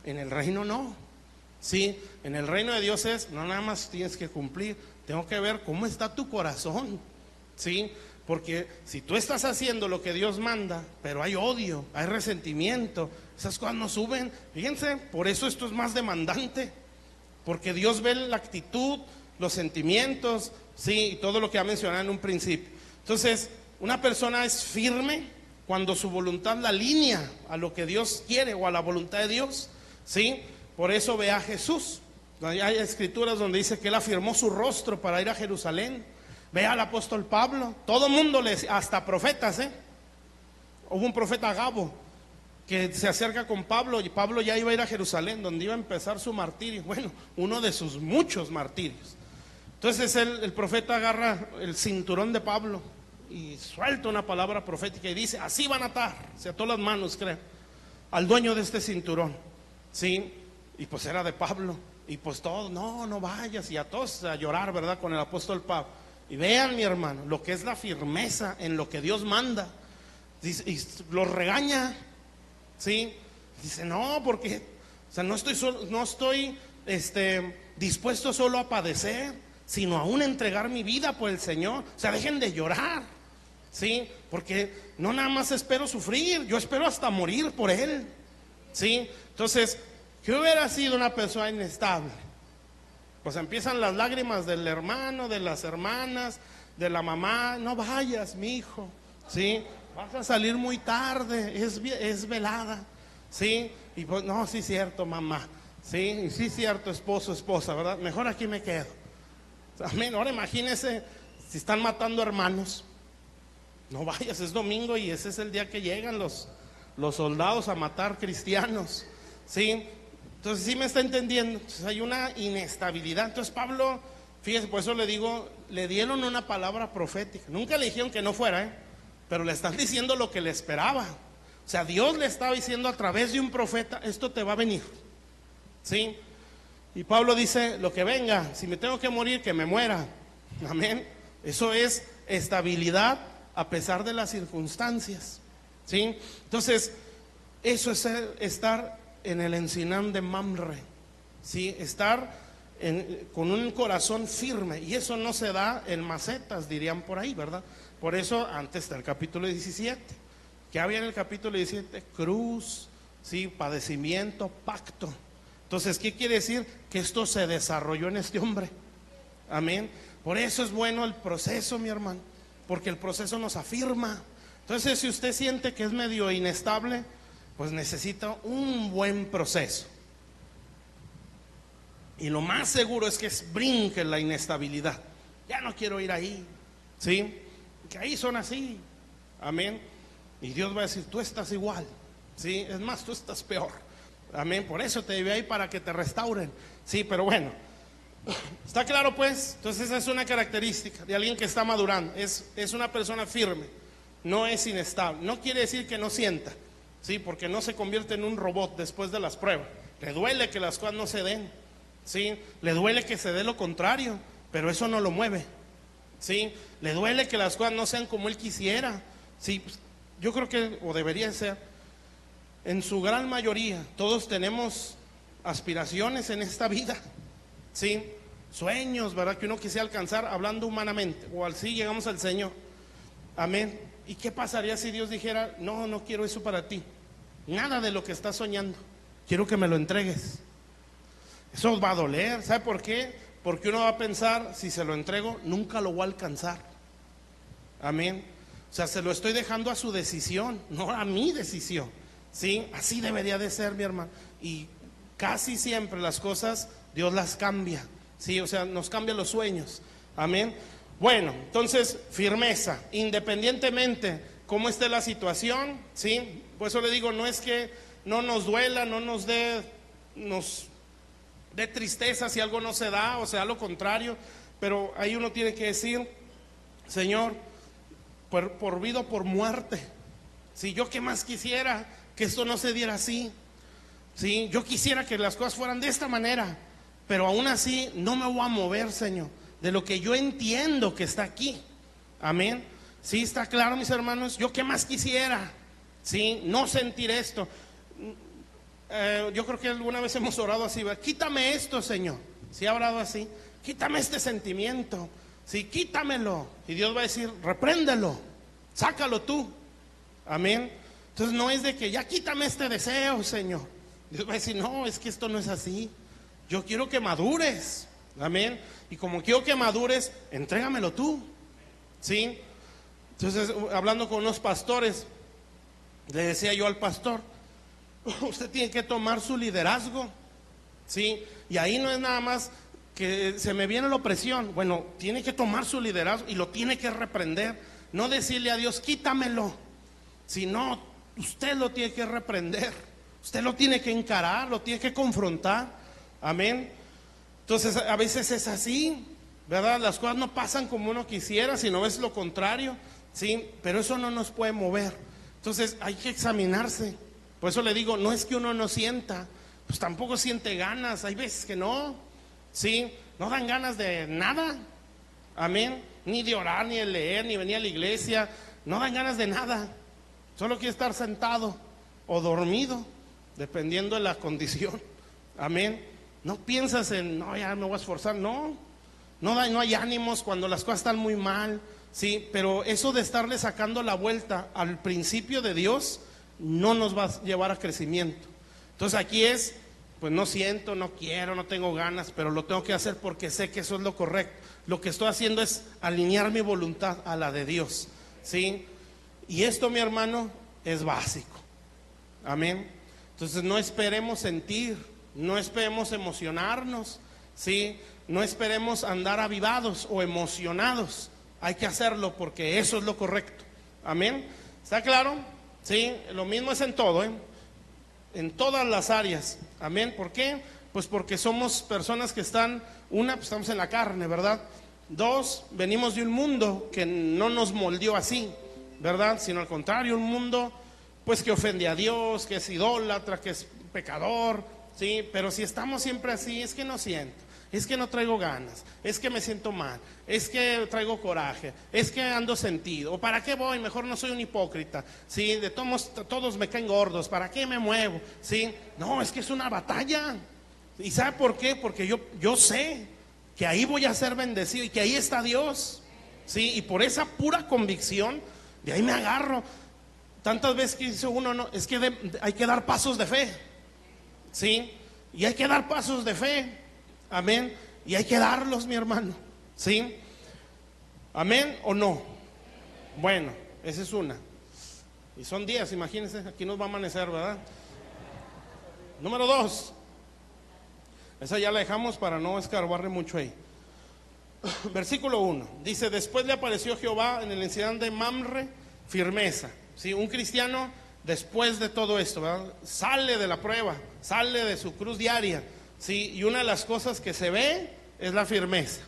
En el reino no, ¿sí? En el reino de Dios no nada más tienes que cumplir, tengo que ver cómo está tu corazón, ¿sí? Porque si tú estás haciendo lo que Dios manda, pero hay odio, hay resentimiento, esas cosas no suben. Fíjense, por eso esto es más demandante, porque Dios ve la actitud, los sentimientos, sí, y todo lo que ha mencionado en un principio. Entonces, una persona es firme cuando su voluntad la alinea a lo que Dios quiere o a la voluntad de Dios, ¿sí? Por eso ve a Jesús. Hay escrituras donde dice que él afirmó su rostro para ir a Jerusalén. Ve al apóstol Pablo, todo mundo hasta profetas, Hubo un profeta Agabo que se acerca con Pablo y Pablo ya iba a ir a Jerusalén, donde iba a empezar su martirio. Bueno, uno de sus muchos martirios. Entonces el profeta agarra el cinturón de Pablo y suelta una palabra profética y dice, así van a atar, se ató las manos, creo, al dueño de este cinturón, ¿sí? Y pues era de Pablo. Y pues todos, no vayas, y a todos a llorar, ¿verdad? Con el apóstol Pablo. Y vean, mi hermano, lo que es la firmeza en lo que Dios manda. Dice, y los regaña, ¿sí? Dice, no, porque, o sea, no estoy dispuesto solo a padecer, sino aún a entregar mi vida por el Señor. O sea, dejen de llorar, ¿sí? Porque no nada más espero sufrir, yo espero hasta morir por Él, ¿sí? Entonces, ¿qué hubiera sido una persona inestable? Pues empiezan las lágrimas del hermano, de las hermanas, de la mamá. No vayas, mi hijo, ¿sí? Vas a salir muy tarde, es velada, ¿sí? Y pues, no, sí, cierto, mamá, ¿sí? Y sí, cierto, esposo, esposa, ¿verdad? Mejor aquí me quedo. Amén. Ahora imagínense si están matando hermanos. No vayas, es domingo y ese es el día que llegan los soldados a matar cristianos, ¿sí? Entonces, ¿sí me está entendiendo? Entonces, hay una inestabilidad. Entonces, Pablo, fíjese, por eso le digo, le dieron una palabra profética. Nunca le dijeron que no fuera, pero le están diciendo lo que le esperaba. O sea, Dios le estaba diciendo a través de un profeta, esto te va a venir, ¿sí? Y Pablo dice, lo que venga, si me tengo que morir, que me muera. Amén. Eso es estabilidad a pesar de las circunstancias, ¿sí? Entonces, eso es estar en el Encinán de Mamre, ¿sí? Estar con un corazón firme. Y eso no se da en macetas, dirían por ahí, ¿verdad? Por eso antes está el capítulo 17. ¿Qué había en el capítulo 17? Cruz, ¿sí? Padecimiento, pacto. Entonces, ¿qué quiere decir? Que esto se desarrolló en este hombre. Amén. Por eso es bueno el proceso, mi hermano, porque el proceso nos afirma. Entonces, si usted siente que es medio inestable, pues necesita un buen proceso. Y lo más seguro es que brinque la inestabilidad. Ya no quiero ir ahí, ¿sí? Que ahí son así. Amén. Y Dios va a decir, tú estás igual, ¿sí? Es más, tú estás peor. Amén. Por eso te llevé ahí, para que te restauren. Sí, pero bueno, ¿está claro pues? Entonces esa es una característica de alguien que está madurando. Es una persona firme, no es inestable. No quiere decir que no sienta, sí, porque no se convierte en un robot después de las pruebas. Le duele que las cosas no se den, sí, le duele que se dé lo contrario, pero eso no lo mueve. ¿sí? Le duele que las cosas no sean como él quisiera, ¿sí? Yo creo que, o debería ser, en su gran mayoría, todos tenemos aspiraciones en esta vida, ¿sí? Sueños, ¿verdad? Que uno quisiera alcanzar hablando humanamente, o así llegamos al Señor. Amén. ¿Y qué pasaría si Dios dijera, no, no quiero eso para ti? Nada de lo que estás soñando, quiero que me lo entregues. Eso va a doler, ¿sabe por qué? Porque uno va a pensar, si se lo entrego, nunca lo voy a alcanzar. Amén. O sea, se lo estoy dejando a su decisión, no a mi decisión. ¿Sí? Así debería de ser, mi hermano. Y casi siempre las cosas Dios las cambia, ¿sí? O sea, nos cambia los sueños. Amén. Bueno, entonces, firmeza, independientemente cómo esté la situación, ¿sí? Por eso le digo, no es que no nos duela, no nos dé tristeza si algo no se da, o sea, lo contrario, pero ahí uno tiene que decir, Señor, por vida o por muerte, si yo qué más quisiera que esto no se diera así, ¿sí? Yo quisiera que las cosas fueran de esta manera, pero aún así no me voy a mover, Señor, de lo que yo entiendo que está aquí. Amén. Sí, está claro, mis hermanos. Yo qué más quisiera, ¿sí? No sentir esto. Yo creo que alguna vez hemos orado así, ¿verdad? Quítame esto, Señor. ¿Sí ha orado así? Quítame este sentimiento, sí, quítamelo. Y Dios va a decir, repréndelo, sácalo tú. Amén. Entonces no es de que ya quítame este deseo, Señor. Dios va a decir, no, es que esto no es así. Yo quiero que madures. Amén. Y como quiero que madures, entrégamelo tú. ¿Sí? Entonces, hablando con unos pastores, le decía yo al pastor, usted tiene que tomar su liderazgo. ¿Sí? Y ahí no es nada más que se me viene la opresión. Bueno, tiene que tomar su liderazgo y lo tiene que reprender. No decirle a Dios, quítamelo. Sino, usted lo tiene que reprender. Usted lo tiene que encarar, lo tiene que confrontar. Amén. Entonces, a veces es así, ¿verdad? Las cosas no pasan como uno quisiera, sino es lo contrario, ¿sí? Pero eso no nos puede mover. Entonces, hay que examinarse. Por eso le digo, no es que uno no sienta, pues tampoco siente ganas. Hay veces que no, ¿sí? No dan ganas de nada. Amén. Ni de orar, ni de leer, ni venir a la iglesia. No dan ganas de nada. Solo quiere estar sentado o dormido, dependiendo de la condición. Amén. No piensas en, no, ya me voy a esforzar. No hay ánimos cuando las cosas están muy mal. Sí, pero eso de estarle sacando la vuelta al principio de Dios no nos va a llevar a crecimiento. Entonces aquí es, pues no siento, no quiero, no tengo ganas, pero lo tengo que hacer porque sé que eso es lo correcto. Lo que estoy haciendo es alinear mi voluntad a la de Dios, ¿sí? Y esto, mi hermano, es básico. Amén. Entonces no esperemos sentir, no esperemos emocionarnos, ¿sí? No esperemos andar avivados o emocionados. Hay que hacerlo porque eso es lo correcto. Amén. ¿Está claro? Sí, lo mismo es en todo, en todas las áreas. Amén. ¿Por qué? Pues porque somos personas que están, una, pues estamos en la carne, ¿verdad? Dos, venimos de un mundo que no nos moldeó así, ¿verdad? Sino al contrario, un mundo pues que ofende a Dios, que es idólatra, que es pecador, ¿sí? Pero si estamos siempre así, es que no siento, es que no traigo ganas, es que me siento mal, es que traigo coraje, es que ando sentido, o para qué voy, mejor no soy un hipócrita, ¿sí? De todos me caen gordos, ¿para qué me muevo? ¿Sí? No, es que es una batalla. ¿Y sabe por qué? Porque yo sé que ahí voy a ser bendecido y que ahí está Dios, ¿sí? Y por esa pura convicción, de ahí me agarro. Tantas veces que dice uno, no, es que hay que dar pasos de fe, ¿sí? Y hay que dar pasos de fe, amén. Y hay que darlos, mi hermano, ¿sí? Amén o no. Bueno, esa es una. Y son 10, imagínense, aquí nos va a amanecer, ¿verdad? Número 2. Esa ya la dejamos para no escarbarle mucho ahí. Versículo 1. Dice, después le apareció Jehová en el encinar de Mamre, firmeza. ¿Sí? Un cristiano, después de todo esto, ¿verdad? Sale de la prueba, sale de su cruz diaria, ¿sí? Y una de las cosas que se ve es la firmeza.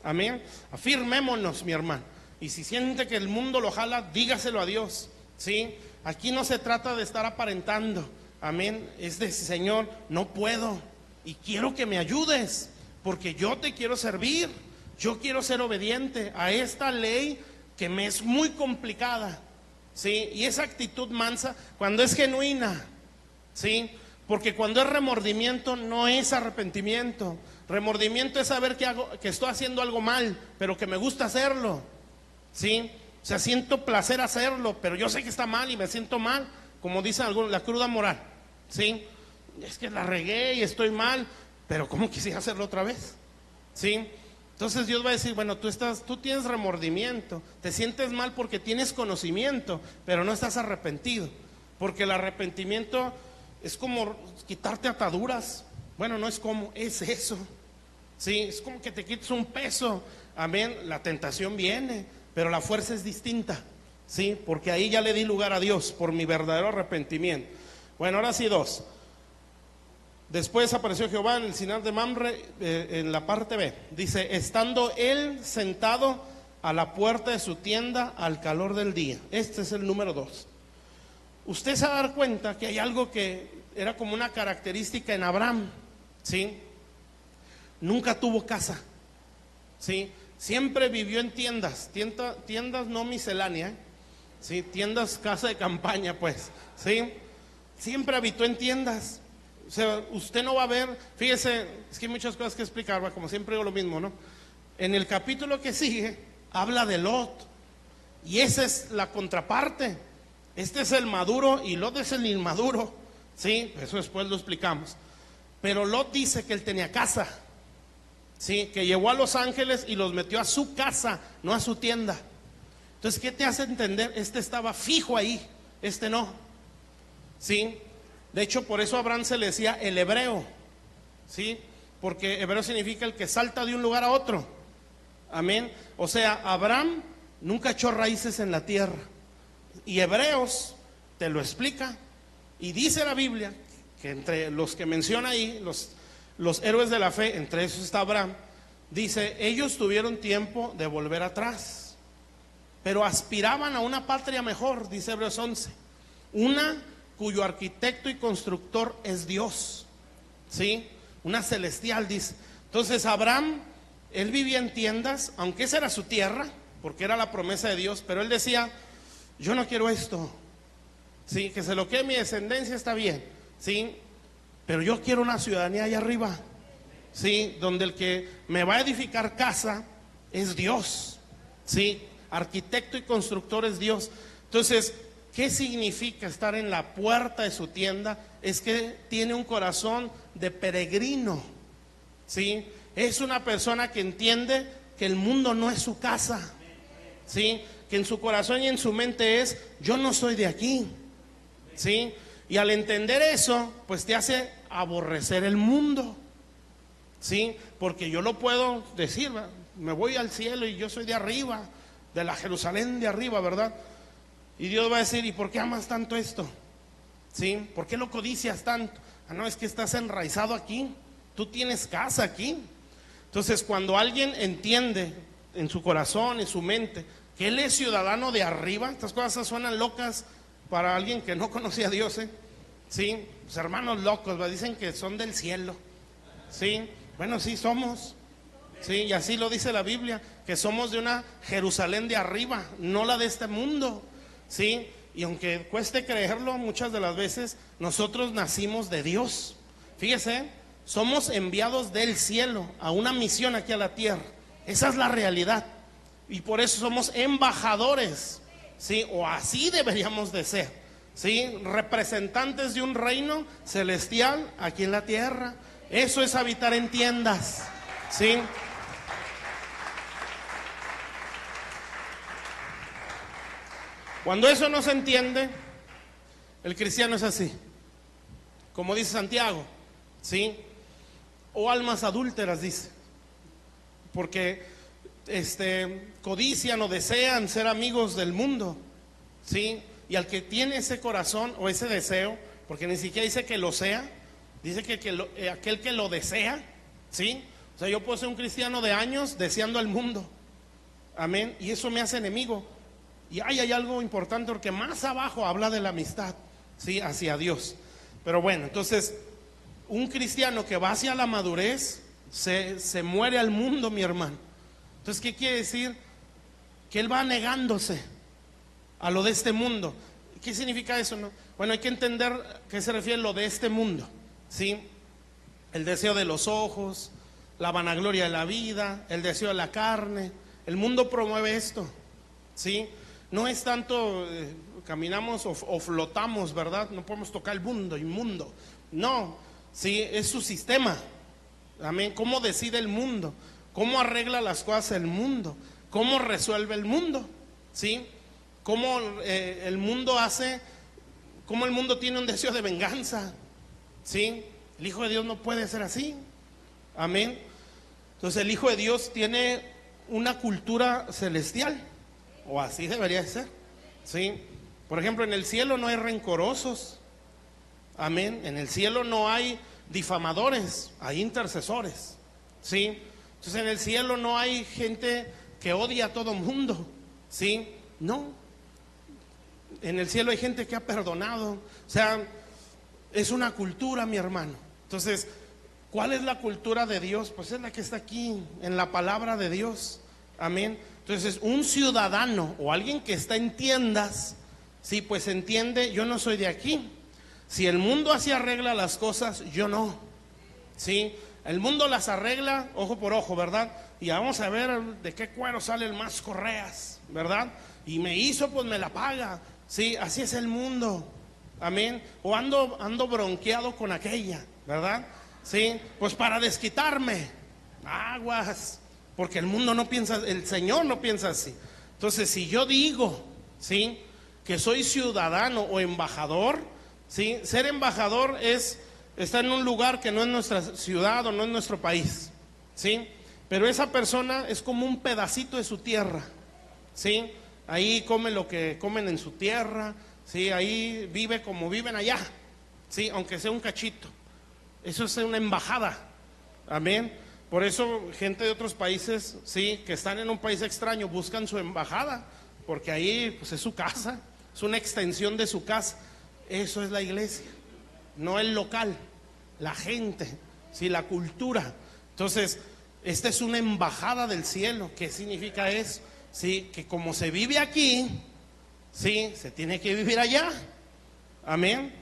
Amén. Afirmémonos, mi hermano. Y si siente que el mundo lo jala, dígaselo a Dios, ¿sí? Aquí no se trata de estar aparentando. Amén. Es de, Señor, no puedo y quiero que me ayudes, porque yo te quiero servir, yo quiero ser obediente a esta ley que me es muy complicada, ¿sí? Y esa actitud mansa, cuando es genuina, ¿sí? Porque cuando es remordimiento, no es arrepentimiento. Remordimiento es saber que estoy haciendo algo mal, pero que me gusta hacerlo, ¿sí? O sea, siento placer hacerlo, pero yo sé que está mal y me siento mal, como dicen algunos, la cruda moral, ¿sí? Es que la regué y estoy mal, pero ¿cómo quisiera hacerlo otra vez? ¿Sí? Entonces Dios va a decir, bueno, tú tienes remordimiento, te sientes mal porque tienes conocimiento, pero no estás arrepentido, porque el arrepentimiento es como quitarte ataduras. Bueno, no es como, es eso, ¿sí? Es como que te quites un peso, amén. La tentación viene, pero la fuerza es distinta, ¿sí? Porque ahí ya le di lugar a Dios por mi verdadero arrepentimiento. Bueno, ahora sí, 2. Después apareció Jehová en el Sinar de Mamre, en la parte B. Dice, estando él sentado a la puerta de su tienda al calor del día. Este es el número 2. Usted se va a dar cuenta que hay algo que era como una característica en Abraham, ¿sí? Nunca tuvo casa, ¿sí? Siempre vivió en tiendas no miscelánea, ¿sí? Tiendas, casa de campaña, pues, ¿sí? Siempre habitó en tiendas. O sea, usted no va a ver, fíjese, es que hay muchas cosas que explicar, como siempre digo lo mismo, ¿no? En el capítulo que sigue, habla de Lot, y esa es la contraparte. Este es el maduro y Lot es el inmaduro, ¿sí? Eso después lo explicamos. Pero Lot dice que él tenía casa, ¿sí? Que llevó a los ángeles y los metió a su casa, no a su tienda. Entonces, ¿qué te hace entender? Este estaba fijo ahí, este no, ¿sí? De hecho, por eso a Abraham se le decía el hebreo, ¿sí? Porque hebreo significa el que salta de un lugar a otro, amén. O sea, Abraham nunca echó raíces en la tierra. Y Hebreos te lo explica. Y dice la Biblia que entre los que menciona ahí, los héroes de la fe, entre esos está Abraham, dice, ellos tuvieron tiempo de volver atrás, pero aspiraban a una patria mejor, dice Hebreos 11, una cuyo arquitecto y constructor es Dios, ¿sí? Una celestial, dice. Entonces Abraham, él vivía en tiendas, aunque esa era su tierra, porque era la promesa de Dios, pero él decía, yo no quiero esto, ¿sí? Que se lo quede mi descendencia está bien, ¿sí? Pero yo quiero una ciudadanía allá arriba, ¿sí? Donde el que me va a edificar casa es Dios, ¿sí? Arquitecto y constructor es Dios. Entonces, ¿qué significa estar en la puerta de su tienda? Es que tiene un corazón de peregrino, ¿sí? Es una persona que entiende que el mundo no es su casa, ¿sí? Que en su corazón y en su mente es, yo no soy de aquí, ¿sí? Y al entender eso, pues te hace aborrecer el mundo, ¿sí? Porque yo lo puedo decir, ¿verdad? Me voy al cielo y yo soy de arriba, de la Jerusalén de arriba, ¿verdad? Y Dios va a decir, ¿y por qué amas tanto esto? ¿Sí? ¿Por qué lo codicias tanto? Ah, no, es que estás enraizado aquí, tú tienes casa aquí. Entonces, cuando alguien entiende en su corazón, en su mente, que él es ciudadano de arriba, estas cosas suenan locas para alguien que no conocía a Dios, ¿eh? ¿Sí? Los hermanos locos, ¿va? Dicen que son del cielo, ¿sí? Bueno, sí somos, ¿sí? Y así lo dice la Biblia, que somos de una Jerusalén de arriba, no la de este mundo, ¿sí? Y aunque cueste creerlo, muchas de las veces nosotros nacimos de Dios. Fíjese, somos enviados del cielo a una misión aquí a la tierra. Esa es la realidad. Y por eso somos embajadores, ¿sí? O así deberíamos de ser, ¿sí? Representantes de un reino celestial aquí en la tierra. Eso es habitar en tiendas, ¿sí? Cuando eso no se entiende, el cristiano es así, como dice Santiago, ¿sí? O almas adúlteras, dice, porque codician o desean ser amigos del mundo, ¿sí? Y al que tiene ese corazón o ese deseo, porque ni siquiera dice que lo sea, dice que aquel que lo desea, ¿sí? O sea, yo puedo ser un cristiano de años deseando al mundo, amén, y eso me hace enemigo. Y hay algo importante porque más abajo habla de la amistad, ¿sí? Hacia Dios. Pero bueno, entonces, un cristiano que va hacia la madurez se muere al mundo, mi hermano. Entonces, ¿qué quiere decir? Que él va negándose a lo de este mundo. ¿Qué significa eso, no? Bueno, hay que entender qué se refiere a lo de este mundo, ¿sí? El deseo de los ojos, la vanagloria de la vida, el deseo de la carne. El mundo promueve esto, ¿sí? No es tanto caminamos o flotamos, ¿verdad? No podemos tocar el mundo, inmundo. No, sí, es su sistema. Amén. ¿Cómo decide el mundo? ¿Cómo arregla las cosas el mundo? ¿Cómo resuelve el mundo? ¿Sí? ¿Cómo el mundo hace? ¿Cómo el mundo tiene un deseo de venganza? ¿Sí? El Hijo de Dios no puede ser así. Amén. Entonces el Hijo de Dios tiene una cultura celestial, o así debería ser. ¿Sí? Por ejemplo, en el cielo no hay rencorosos. Amén. En el cielo no hay difamadores, hay intercesores. ¿Sí? Entonces en el cielo no hay gente que odia a todo mundo. ¿Sí? No. En el cielo hay gente que ha perdonado. O sea, es una cultura, mi hermano. Entonces, ¿cuál es la cultura de Dios? Pues es la que está aquí, en la palabra de Dios. Amén. Entonces, un ciudadano o alguien que está en tiendas, sí, pues entiende, yo no soy de aquí. Si el mundo así arregla las cosas, yo no. Sí, el mundo las arregla ojo por ojo, ¿verdad? Y vamos a ver de qué cuero salen más correas, ¿verdad? Y me hizo, pues me la paga. Sí, así es el mundo. Amén. O ando bronqueado con aquella, ¿verdad? Sí, pues para desquitarme. Aguas. Porque el mundo no piensa, el Señor no piensa así. Entonces, si yo digo, ¿sí?, que soy ciudadano o embajador, ¿sí? Ser embajador es estar en un lugar que no es nuestra ciudad o no es nuestro país, ¿sí? Pero esa persona es como un pedacito de su tierra, ¿sí? Ahí come lo que comen en su tierra, ¿sí? Ahí vive como viven allá, ¿sí? Aunque sea un cachito. Eso es una embajada, amén. Por eso gente de otros países, ¿sí?, que están en un país extraño buscan su embajada, porque ahí pues es su casa, es una extensión de su casa. Eso es la iglesia, no el local, la gente, ¿sí?, la cultura. Entonces, esta es una embajada del cielo. ¿Qué significa eso? Sí, que como se vive aquí, sí, se tiene que vivir allá. Amén.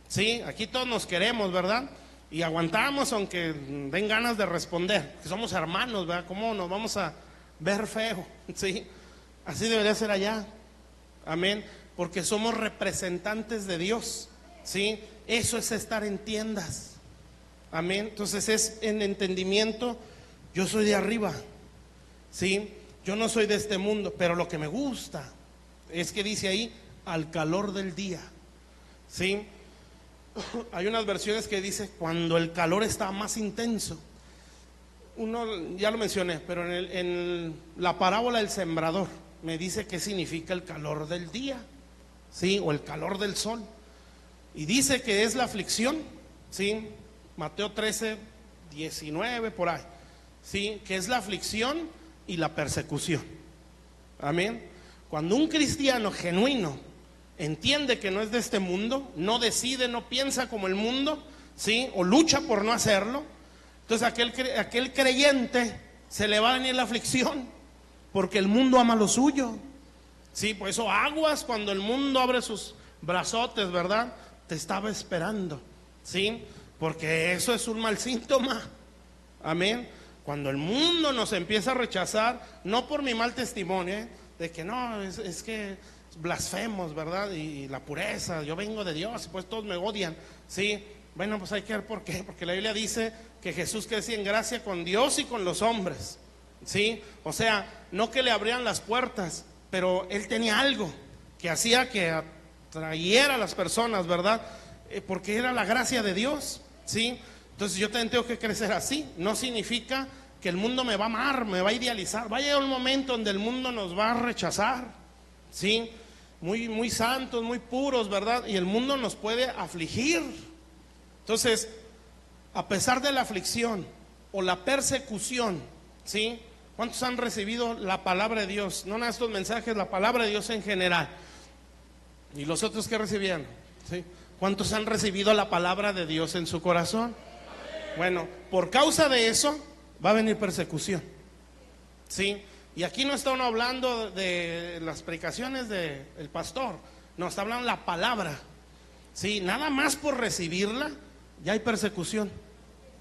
Sí, aquí todos nos queremos, ¿verdad? Y aguantamos aunque den ganas de responder, que somos hermanos, ¿verdad? ¿Cómo nos vamos a ver feo? Sí, así debería ser allá. Amén. Porque somos representantes de Dios. Sí, eso es estar en tiendas. Amén. Entonces es en entendimiento. Yo soy de arriba. Sí, yo no soy de este mundo, pero lo que me gusta es que dice ahí al calor del día. Sí. Hay unas versiones que dice cuando el calor está más intenso. Uno ya lo mencioné, pero en la parábola del sembrador me dice qué significa el calor del día, sí, o el calor del sol. Y dice que es la aflicción, sí, Mateo 13, 19 por ahí, sí, que es la aflicción y la persecución. Amén. Cuando un cristiano genuino entiende que no es de este mundo, no decide, no piensa como el mundo, ¿sí?, o lucha por no hacerlo, entonces aquel creyente se le va a venir la aflicción, porque el mundo ama lo suyo. Sí, por eso aguas cuando el mundo abre sus brazotes, ¿verdad? Te estaba esperando, ¿sí? Porque eso es un mal síntoma. Amén. Cuando el mundo nos empieza a rechazar, no por mi mal testimonio, de que no, es que blasfemos, ¿verdad? Y la pureza, yo vengo de Dios y pues todos me odian, ¿sí? Bueno, pues hay que ver por qué, porque la Biblia dice que Jesús crecía en gracia con Dios y con los hombres, ¿sí? O sea, no que le abrían las puertas, pero él tenía algo que hacía que atrayera a las personas, ¿verdad? Porque era la gracia de Dios, ¿sí? Entonces yo también tengo que crecer así. No significa que el mundo me va a amar, me va a idealizar. Va a llegar un momento donde el mundo nos va a rechazar, ¿sí? Muy, muy santos, muy puros, ¿verdad? Y el mundo nos puede afligir. Entonces, a pesar de la aflicción o la persecución, ¿sí? ¿Cuántos han recibido la palabra de Dios? No nada de estos mensajes, la palabra de Dios en general. ¿Y los otros que recibían? ¿Sí? ¿Cuántos han recibido la palabra de Dios en su corazón? Bueno, por causa de eso va a venir persecución, ¿sí? Y aquí no está uno hablando de las predicaciones del pastor, no, está hablando la palabra. Sí, nada más por recibirla ya hay persecución.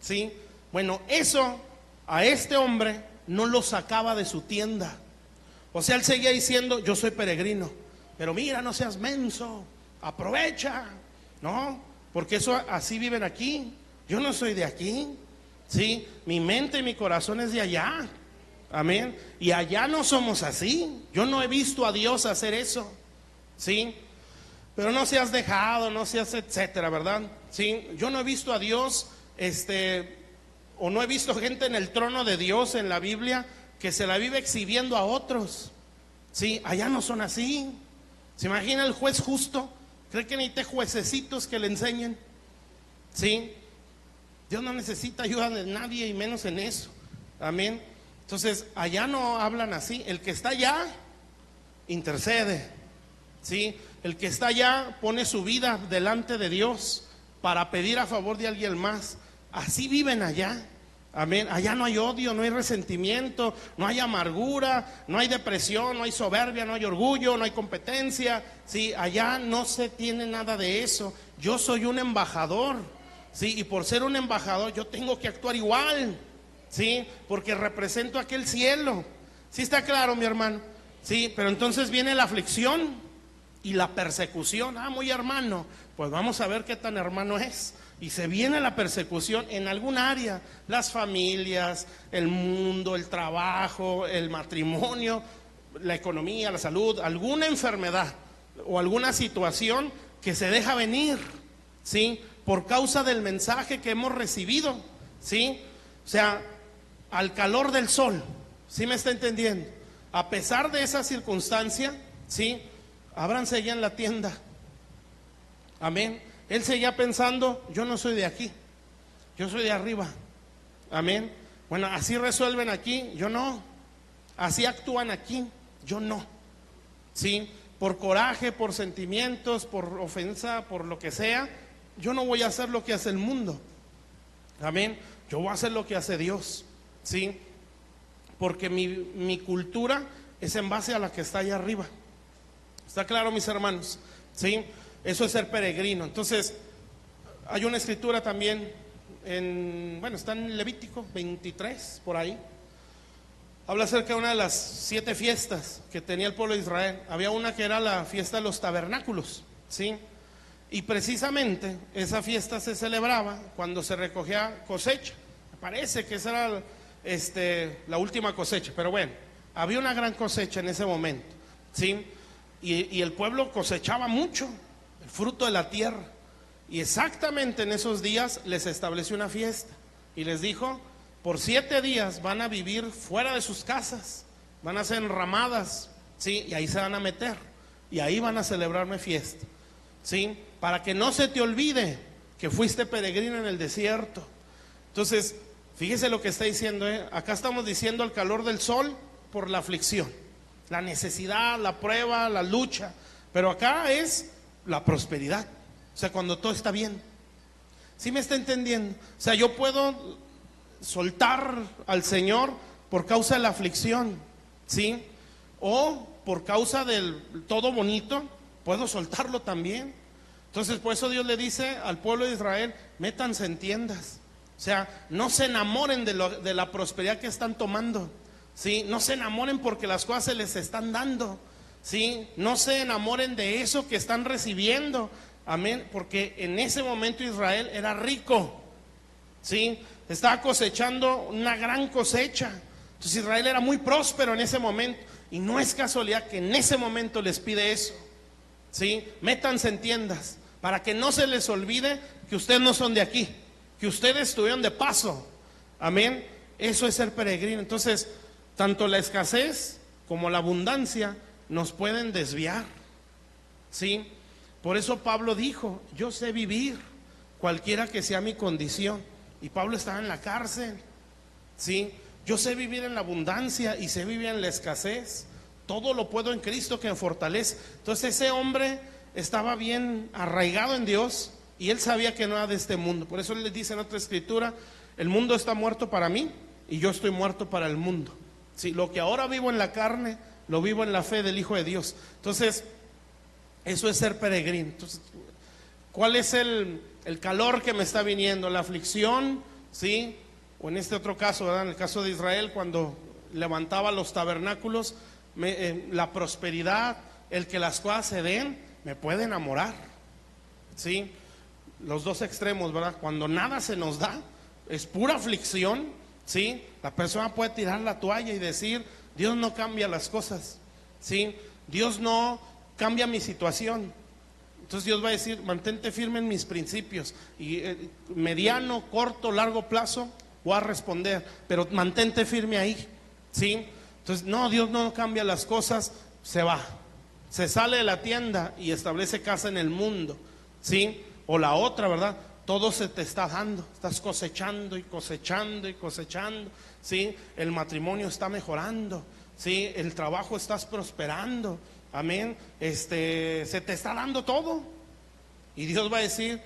Sí, bueno, eso a este hombre no lo sacaba de su tienda. O sea, él seguía diciendo, yo soy peregrino, pero mira, no seas menso, aprovecha, ¿no? Porque eso así viven aquí. Yo no soy de aquí. Sí, mi mente y mi corazón es de allá. Amén. Y allá no somos así. Yo no he visto a Dios hacer eso. Sí. Pero no seas dejado, no seas etcétera, ¿verdad? Sí. Yo no he visto a Dios, o no he visto gente en el trono de Dios en la Biblia que se la vive exhibiendo a otros. Sí. Allá no son así. ¿Se imagina el juez justo? ¿Cree que necesita juececitos que le enseñen? Sí. Dios no necesita ayuda de nadie y menos en eso. Amén. Entonces, allá no hablan así. El que está allá, intercede. ¿Sí? El que está allá pone su vida delante de Dios para pedir a favor de alguien más. Así viven allá. Amén. Allá no hay odio, no hay resentimiento, no hay amargura, no hay depresión, no hay soberbia, no hay orgullo, no hay competencia. ¿Sí? Allá no se tiene nada de eso. Yo soy un embajador. ¿Sí? Y por ser un embajador yo tengo que actuar igual. ¿Sí? Porque represento aquel cielo. ¿Sí está claro, mi hermano? Sí, pero entonces viene la aflicción y la persecución. Ah, muy hermano, pues vamos a ver qué tan hermano es. Y se viene la persecución en algún área, las familias, el mundo, el trabajo, el matrimonio, la economía, la salud, alguna enfermedad o alguna situación que se deja venir, ¿sí? Por causa del mensaje que hemos recibido, ¿sí? O sea, al calor del sol, ¿sí me está entendiendo? A pesar de esa circunstancia, ¿sí? Abraham seguía en la tienda. Amén. Él seguía pensando, yo no soy de aquí, yo soy de arriba. Amén. Bueno, así resuelven aquí, yo no. Así actúan aquí, yo no. ¿Sí? Por coraje, por sentimientos, por ofensa, por lo que sea, yo no voy a hacer lo que hace el mundo. Amén. Yo voy a hacer lo que hace Dios. ¿Sí? Porque mi cultura es en base a la que está allá arriba. ¿Está claro, mis hermanos? ¿Sí? Eso es ser peregrino. Entonces, hay una escritura también está en Levítico 23, por ahí. Habla acerca de una de las 7 fiestas que tenía el pueblo de Israel. Había una que era la fiesta de los tabernáculos, ¿sí? Y precisamente esa fiesta se celebraba cuando se recogía cosecha. Me parece que esa era la última cosecha, pero bueno, había una gran cosecha en ese momento, ¿sí? Y el pueblo cosechaba mucho, el fruto de la tierra. Y exactamente en esos días les estableció una fiesta y les dijo, por 7 días van a vivir fuera de sus casas, van a ser enramadas, ¿sí? Y ahí se van a meter y ahí van a celebrarme fiesta, ¿sí? Para que no se te olvide que fuiste peregrino en el desierto. Entonces, fíjese lo que está diciendo, ¿eh? Acá estamos diciendo el calor del sol por la aflicción, la necesidad, la prueba, la lucha. Pero acá es la prosperidad, o sea, cuando todo está bien. ¿Sí me está entendiendo? O sea, yo puedo soltar al Señor por causa de la aflicción, ¿sí? O por causa del todo bonito, puedo soltarlo también. Entonces, por eso Dios le dice al pueblo de Israel, métanse en tiendas. O sea, no se enamoren de la prosperidad que están tomando, ¿sí? No se enamoren porque las cosas se les están dando, ¿sí? No se enamoren de eso que están recibiendo, amén, porque en ese momento Israel era rico, ¿sí? Estaba cosechando una gran cosecha. Entonces Israel era muy próspero en ese momento y no es casualidad que en ese momento les pide eso, ¿sí? Métanse en tiendas para que no se les olvide que ustedes no son de aquí, que ustedes estuvieron de paso, amén. Eso es ser peregrino. Entonces, tanto la escasez como la abundancia nos pueden desviar, ¿sí? Por eso Pablo dijo, yo sé vivir cualquiera que sea mi condición. Y Pablo estaba en la cárcel, ¿sí? Yo sé vivir en la abundancia y sé vivir en la escasez. Todo lo puedo en Cristo que me fortalece. Entonces ese hombre estaba bien arraigado en Dios y él sabía que no era de este mundo. Por eso él le dice en otra escritura, el mundo está muerto para mí y yo estoy muerto para el mundo. Sí, lo que ahora vivo en la carne, lo vivo en la fe del Hijo de Dios. Entonces, eso es ser peregrino. Entonces, ¿cuál es el calor que me está viniendo? La aflicción, ¿sí? O en este otro caso, ¿verdad? En el caso de Israel, cuando levantaba los tabernáculos, la prosperidad, el que las cosas se den, me puede enamorar, ¿sí? Los dos extremos, ¿verdad? Cuando nada se nos da, es pura aflicción, ¿sí? La persona puede tirar la toalla y decir, Dios no cambia las cosas, ¿sí? Dios no cambia mi situación. Entonces Dios va a decir, mantente firme en mis principios, y mediano, corto, largo plazo voy a responder, pero mantente firme ahí, ¿sí? Entonces, no, Dios no cambia las cosas, se va, se sale de la tienda y establece casa en el mundo, ¿sí? O la otra, ¿verdad? Todo se te está dando, estás cosechando y cosechando y cosechando, ¿sí? El matrimonio está mejorando, ¿sí? El trabajo estás prosperando, amén. Se te está dando todo. Y Dios va a decir,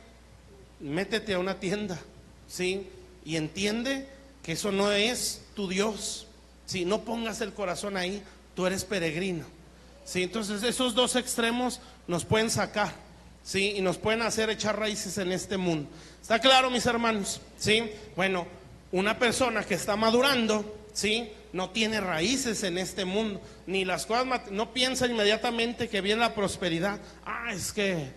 métete a una tienda, ¿sí? Y entiende que eso no es tu Dios, ¿sí? No pongas el corazón ahí, tú eres peregrino, ¿sí? Entonces esos dos extremos nos pueden sacar, ¿sí? Y nos pueden hacer echar raíces en este mundo. ¿Está claro, mis hermanos? ¿Sí? Bueno, una persona que está madurando, ¿sí? No tiene raíces en este mundo, ni las cosas, no piensa inmediatamente que viene la prosperidad. Es que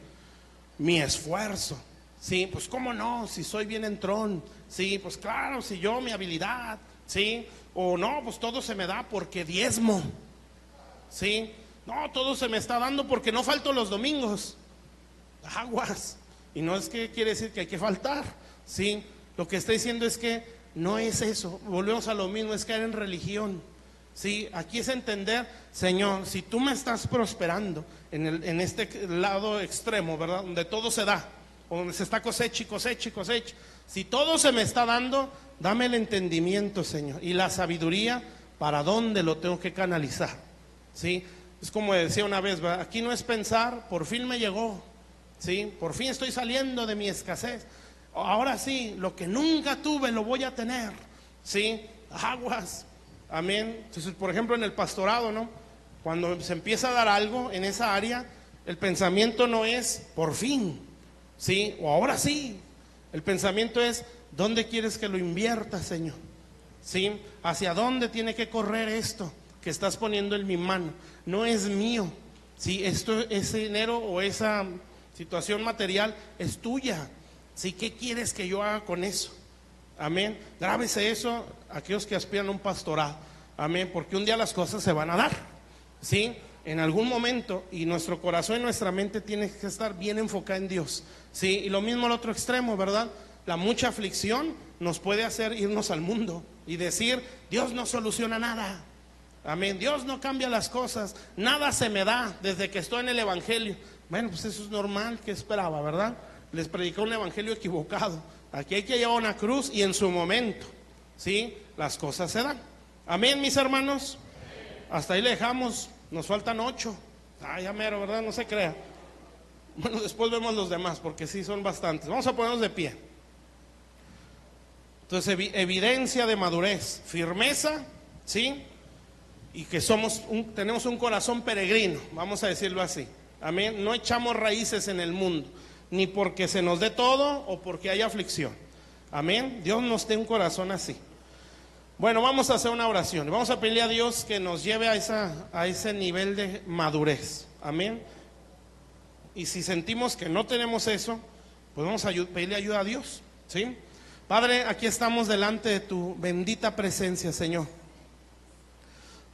mi esfuerzo, sí, pues cómo no, si soy bien entrón, sí, pues claro, si yo, mi habilidad, sí, o no, pues todo se me da porque diezmo, sí, no, todo se me está dando porque no falto los domingos. Aguas. Y no es que quiere decir que hay que faltar, sí, lo que está diciendo es que no es eso, volvemos a lo mismo, es caer en religión, sí, aquí es entender, Señor, si tú me estás prosperando en este lado extremo, ¿verdad? Donde todo se da, donde se está cosecha y cosecha y cosecha, si todo se me está dando, dame el entendimiento, Señor, y la sabiduría para dónde lo tengo que canalizar, sí, es como decía una vez, ¿verdad? Aquí no es pensar, por fin me llegó, sí, por fin estoy saliendo de mi escasez, ahora sí, lo que nunca tuve lo voy a tener, sí, aguas, amén. Entonces, por ejemplo, en el pastorado, ¿no? Cuando se empieza a dar algo en esa área, el pensamiento no es por fin, sí, o ahora sí, el pensamiento es ¿dónde quieres que lo invierta, Señor? Sí, hacia dónde tiene que correr esto que estás poniendo en mi mano, no es mío, sí, ese dinero o esa situación material es tuya. ¿Sí? ¿Qué quieres que yo haga con eso? Amén. Grábese eso, aquellos que aspiran a un pastorado. Amén. Porque un día las cosas se van a dar, ¿sí? En algún momento, y nuestro corazón y nuestra mente tiene que estar bien enfocada en Dios, ¿sí? Y lo mismo al otro extremo, ¿verdad? La mucha aflicción nos puede hacer irnos al mundo y decir, Dios no soluciona nada. Amén. Dios no cambia las cosas, nada se me da desde que estoy en el evangelio. Bueno, pues eso es normal, ¿qué esperaba, verdad? Les predicó un evangelio equivocado. Aquí hay que llevar una cruz y en su momento, ¿sí? Las cosas se dan. Amén, mis hermanos. Hasta ahí le dejamos. Nos faltan 8. Ya mero, ¿verdad? No se crea. Bueno, después vemos los demás porque sí son bastantes. Vamos a ponernos de pie. Entonces, evidencia de madurez, firmeza, ¿sí? Y que tenemos un corazón peregrino, vamos a decirlo así. Amén. No echamos raíces en el mundo, ni porque se nos dé todo o porque haya aflicción. Amén. Dios nos dé un corazón así. Bueno, vamos a hacer una oración. Vamos a pedirle a Dios que nos lleve a ese nivel de madurez. Amén. Y si sentimos que no tenemos eso, pues vamos a pedirle ayuda a Dios, ¿sí? Padre, aquí estamos delante de tu bendita presencia, Señor.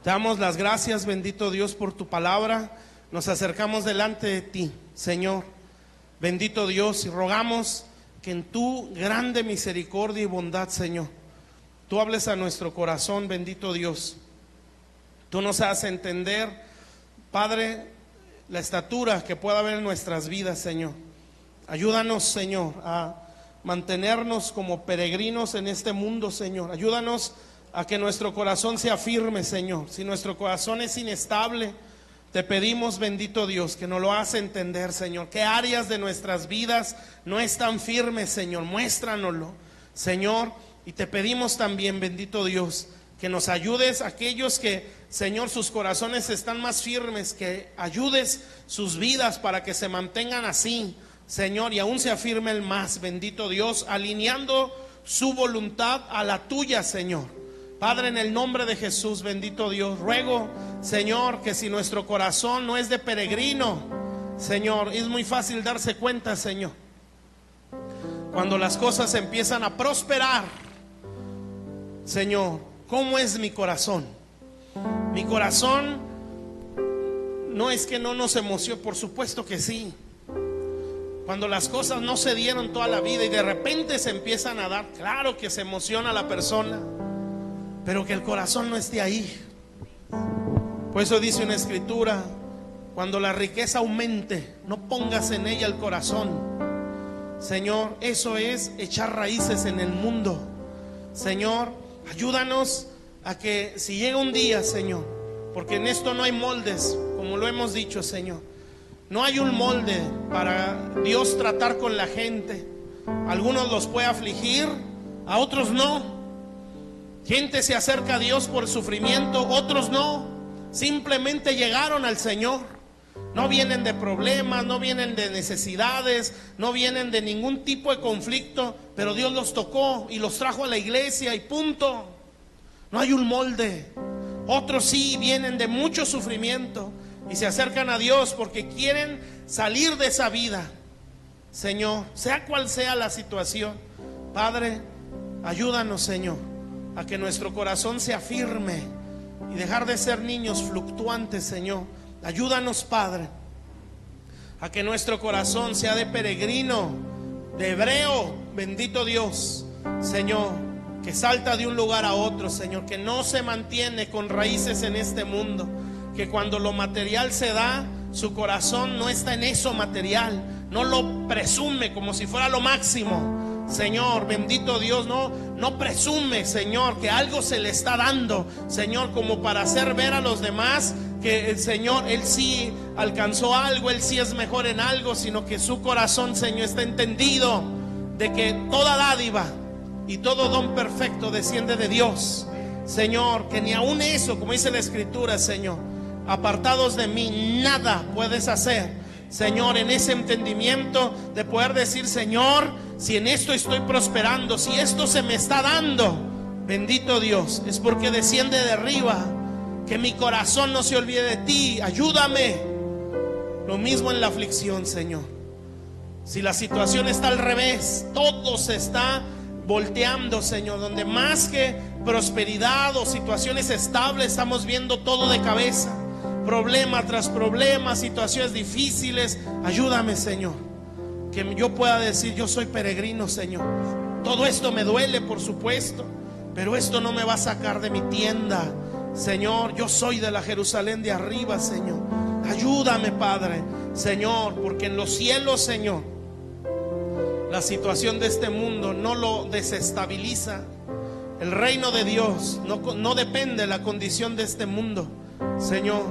Te damos las gracias, bendito Dios, por tu palabra. Nos acercamos delante de ti, Señor. Bendito Dios, y rogamos que en tu grande misericordia y bondad, Señor, tú hables a nuestro corazón, bendito Dios. Tú nos haces entender, Padre, la estatura que pueda haber en nuestras vidas, Señor. Ayúdanos, Señor, a mantenernos como peregrinos en este mundo, Señor. Ayúdanos a que nuestro corazón sea firme, Señor. Si nuestro corazón es inestable, te pedimos, bendito Dios, que nos lo hagas entender, Señor. ¿Qué áreas de nuestras vidas no están firmes, Señor? Muéstranoslo, Señor. Y te pedimos también, bendito Dios, que nos ayudes a aquellos que, Señor, sus corazones están más firmes, que ayudes sus vidas para que se mantengan así, Señor, y aún se afirmen más, bendito Dios, alineando su voluntad a la tuya, Señor. Padre, en el nombre de Jesús, bendito Dios, ruego, Señor, que si nuestro corazón no es de peregrino, Señor, es muy fácil darse cuenta, Señor, cuando las cosas empiezan a prosperar, Señor, ¿cómo es mi corazón? Mi corazón no es que no nos emocione, por supuesto que sí. Cuando las cosas no se dieron toda la vida y de repente se empiezan a dar, claro que se emociona la persona, pero que el corazón no esté ahí. Por eso dice una escritura: cuando la riqueza aumente, no pongas en ella el corazón. Señor, eso es echar raíces en el mundo. Señor, ayúdanos a que si llega un día, Señor, porque en esto no hay moldes, como lo hemos dicho, Señor, no hay un molde para Dios tratar con la gente. Algunos los puede afligir, a otros no. Gente se acerca a Dios por sufrimiento, otros no. Simplemente llegaron al Señor. No vienen de problemas, no vienen de necesidades, no vienen de ningún tipo de conflicto, pero Dios los tocó y los trajo a la iglesia y punto. No hay un molde. Otros sí vienen de mucho sufrimiento y se acercan a Dios porque quieren salir de esa vida. Señor, sea cual sea la situación, Padre, ayúdanos, Señor, a que nuestro corazón se afirme y dejar de ser niños fluctuantes, Señor. Ayúdanos, Padre, a que nuestro corazón sea de peregrino, de hebreo, bendito Dios, Señor, que salta de un lugar a otro, Señor, que no se mantiene con raíces en este mundo, que cuando lo material se da, su corazón no está en eso material, no lo presume como si fuera lo máximo. Señor, bendito Dios, no presume, Señor, que algo se le está dando, Señor, como para hacer ver a los demás que el Señor, Él sí alcanzó algo, Él sí es mejor en algo, sino que su corazón, Señor, está entendido de que toda dádiva y todo don perfecto desciende de Dios, Señor, que ni aun eso, como dice la Escritura, Señor, apartados de mí nada puedes hacer, Señor, en ese entendimiento de poder decir, Señor, si en esto estoy prosperando, si esto se me está dando, bendito Dios, es porque desciende de arriba. Que mi corazón no se olvide de ti, ayúdame. Lo mismo en la aflicción, Señor. Si la situación está al revés, todo se está volteando, Señor, donde más que prosperidad o situaciones estables, estamos viendo todo de cabeza, problema tras problema, situaciones difíciles. Ayúdame, Señor, que yo pueda decir, yo soy peregrino, Señor. Todo esto me duele, por supuesto, pero esto no me va a sacar de mi tienda, Señor. Yo soy de la Jerusalén de arriba, Señor. Ayúdame, Padre, Señor, porque en los cielos, Señor, la situación de este mundo no lo desestabiliza. El reino de Dios no depende de la condición de este mundo, Señor.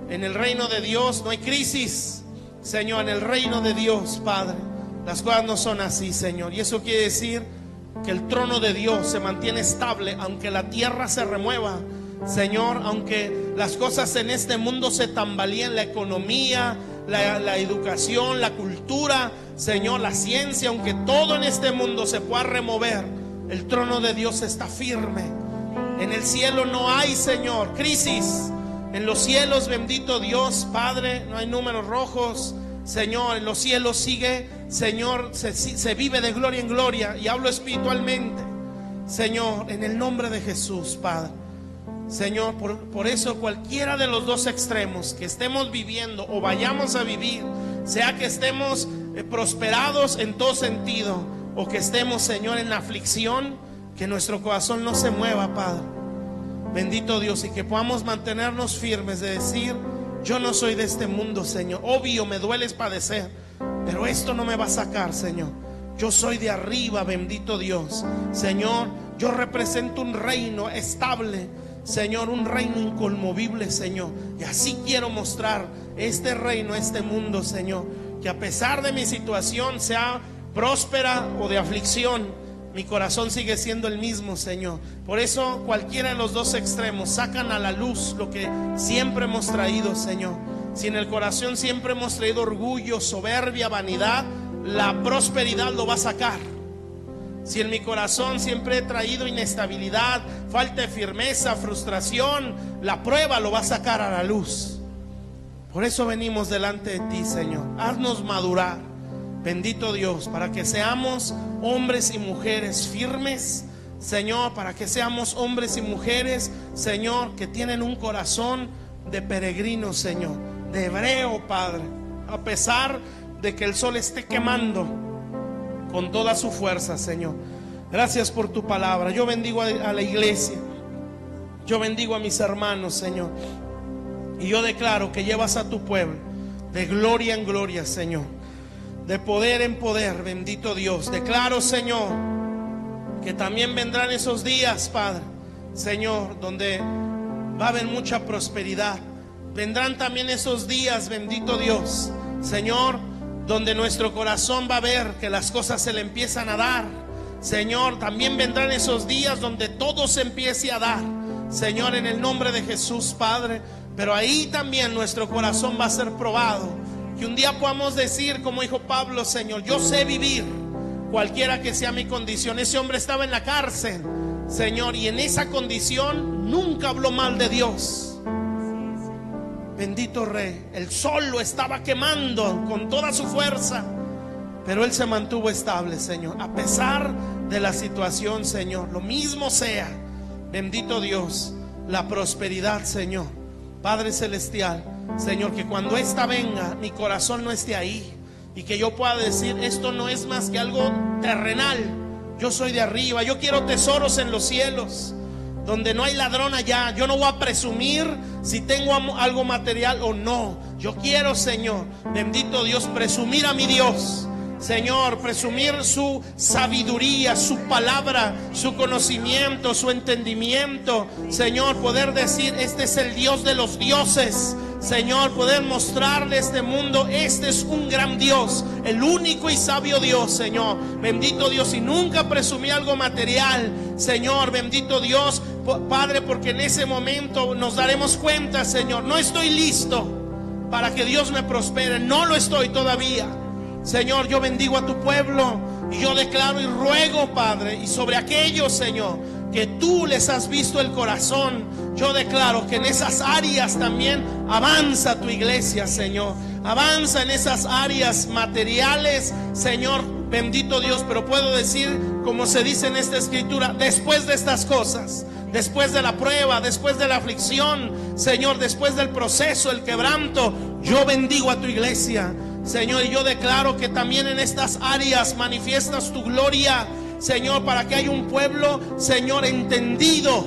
En el reino de Dios no hay crisis, Señor. En el reino de Dios, Padre, las cosas no son así, Señor. Y eso quiere decir que el trono de Dios se mantiene estable, aunque la tierra se remueva, Señor, aunque las cosas en este mundo se tambaleen, la economía, la educación, la cultura, Señor, la ciencia, aunque todo en este mundo se pueda remover, el trono de Dios está firme. En el cielo no hay, Señor, crisis. En los cielos, bendito Dios, Padre, no hay números rojos, Señor. En los cielos sigue, Señor, se vive de gloria en gloria. Y hablo espiritualmente, Señor, en el nombre de Jesús, Padre. Señor, por eso cualquiera de los dos extremos que estemos viviendo o vayamos a vivir, sea que estemos prosperados en todo sentido o que estemos, Señor, en la aflicción, que nuestro corazón no se mueva, Padre, bendito Dios, y que podamos mantenernos firmes de decir, yo no soy de este mundo, Señor. Obvio, me duele padecer, pero esto no me va a sacar, Señor. Yo soy de arriba, bendito Dios, Señor. Yo represento un reino estable, Señor, un reino inconmovible, Señor. Y así quiero mostrar este reino, este mundo, Señor. Que a pesar de mi situación, sea próspera o de aflicción, mi corazón sigue siendo el mismo, Señor. Por eso cualquiera de los dos extremos sacan a la luz lo que siempre hemos traído, Señor. Si en el corazón siempre hemos traído orgullo, soberbia, vanidad, la prosperidad lo va a sacar. Si en mi corazón siempre he traído inestabilidad, falta de firmeza, frustración, la prueba lo va a sacar a la luz. Por eso venimos delante de ti, Señor. Haznos madurar, bendito Dios, para que seamos hombres y mujeres firmes, Señor, para que seamos hombres y mujeres, Señor, que tienen un corazón de peregrino, Señor, de hebreo, Padre. A pesar de que el sol esté quemando con toda su fuerza, Señor. Gracias por tu palabra. Yo bendigo a la iglesia, yo bendigo a mis hermanos, Señor, y yo declaro que llevas a tu pueblo de gloria en gloria, Señor, de poder en poder, bendito Dios. Declaro, Señor, que también vendrán esos días, Padre, Señor, donde va a haber mucha prosperidad. Vendrán también esos días, bendito Dios, Señor, donde nuestro corazón va a ver que las cosas se le empiezan a dar. Señor, también vendrán esos días donde todo se empiece a dar, Señor, en el nombre de Jesús, Padre. Pero ahí también nuestro corazón va a ser probado. Que un día podamos decir, como dijo Pablo, Señor, yo sé vivir cualquiera que sea mi condición. Ese hombre estaba en la cárcel, Señor, y en esa condición nunca habló mal de Dios. Bendito Rey, el sol lo estaba quemando con toda su fuerza, pero él se mantuvo estable, Señor, a pesar de la situación, Señor. Lo mismo sea, bendito Dios, la prosperidad, Señor. Padre celestial, Señor, que cuando esta venga, mi corazón no esté ahí, y que yo pueda decir, esto no es más que algo terrenal. Yo soy de arriba, yo quiero tesoros en los cielos, donde no hay ladrón allá. Yo no voy a presumir si tengo algo material o no. Yo quiero, Señor, bendito Dios, presumir a mi Dios, Señor, presumir su sabiduría, su palabra, su conocimiento, su entendimiento, Señor, poder decir, este es el Dios de los dioses, Señor, poder mostrarle a este mundo, este es un gran Dios, el único y sabio Dios, Señor, bendito Dios. Y nunca presumí algo material, Señor, bendito Dios, Padre, porque en ese momento nos daremos cuenta, Señor, no estoy listo para que Dios me prospere, no lo estoy todavía. Señor, yo bendigo a tu pueblo y yo declaro y ruego, Padre, y sobre aquellos, Señor, que tú les has visto el corazón, yo declaro que en esas áreas también avanza tu iglesia, Señor. Avanza en esas áreas materiales, Señor, bendito Dios. Pero puedo decir, como se dice en esta escritura, después de estas cosas, después de la prueba, después de la aflicción, Señor, después del proceso, el quebranto, yo bendigo a tu iglesia, Señor, y yo declaro que también en estas áreas manifiestas tu gloria, Señor, para que haya un pueblo, Señor, entendido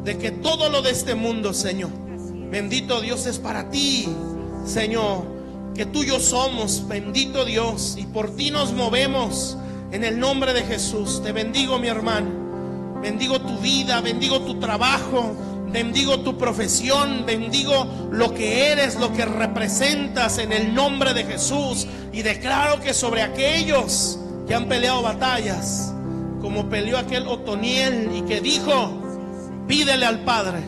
de que todo lo de este mundo, Señor, bendito Dios, es para ti, Señor, que tuyo somos, bendito Dios, y por ti nos movemos en el nombre de Jesús. Te bendigo, mi hermano, bendigo tu vida, bendigo tu trabajo, bendigo tu profesión, bendigo lo que eres, lo que representas en el nombre de Jesús. Y declaro que sobre aquellos que han peleado batallas, como peleó aquel Otoniel y que dijo, pídele al Padre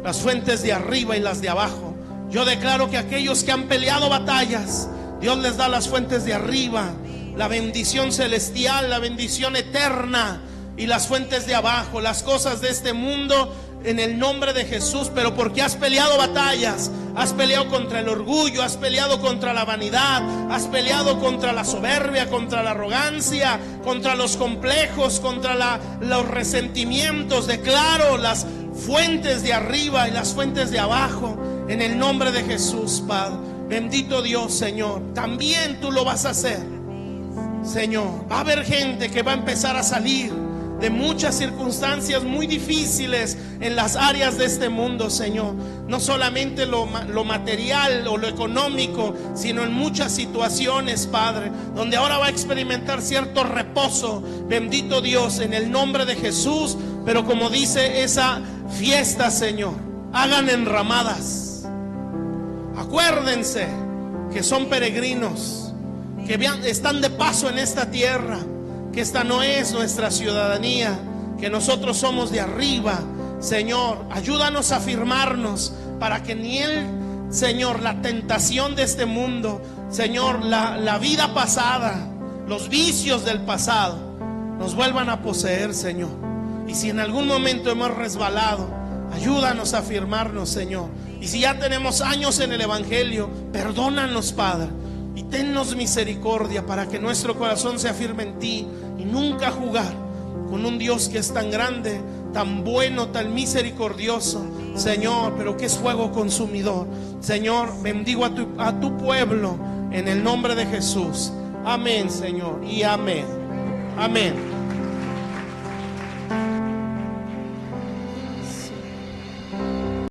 las fuentes de arriba y las de abajo. Yo declaro que aquellos que han peleado batallas, Dios les da las fuentes de arriba, la bendición celestial, la bendición eterna, y las fuentes de abajo, las cosas de este mundo, en el nombre de Jesús. Pero porque has peleado batallas, has peleado contra el orgullo, has peleado contra la vanidad, has peleado contra la soberbia, contra la arrogancia, contra los complejos, contra los resentimientos. Declaro las fuentes de arriba y las fuentes de abajo en el nombre de Jesús, Padre. Bendito Dios, Señor, también tú lo vas a hacer, Señor. Va a haber gente que va a empezar a salir de muchas circunstancias muy difíciles en las áreas de este mundo, Señor. No solamente lo material o lo económico, sino en muchas situaciones, Padre, donde ahora va a experimentar cierto reposo, bendito Dios, en el nombre de Jesús. Pero como dice esa fiesta, Señor, hagan enramadas. Acuérdense que son peregrinos, que están de paso en esta tierra. que esta no es nuestra ciudadanía, que nosotros somos de arriba. Señor, ayúdanos a afirmarnos para que ni el Señor, la tentación de este mundo, Señor, la vida pasada, los vicios del pasado nos vuelvan a poseer, Señor. Y si en algún momento hemos resbalado, ayúdanos a afirmarnos, Señor. Y si ya tenemos años en el Evangelio, perdónanos, Padre, y tennos misericordia para que nuestro corazón se afirme en ti y nunca jugar con un Dios que es tan grande, tan bueno, tan misericordioso, Señor, pero que es fuego consumidor. Señor, bendigo a tu pueblo en el nombre de Jesús. Amén, Señor, y amén. Amén.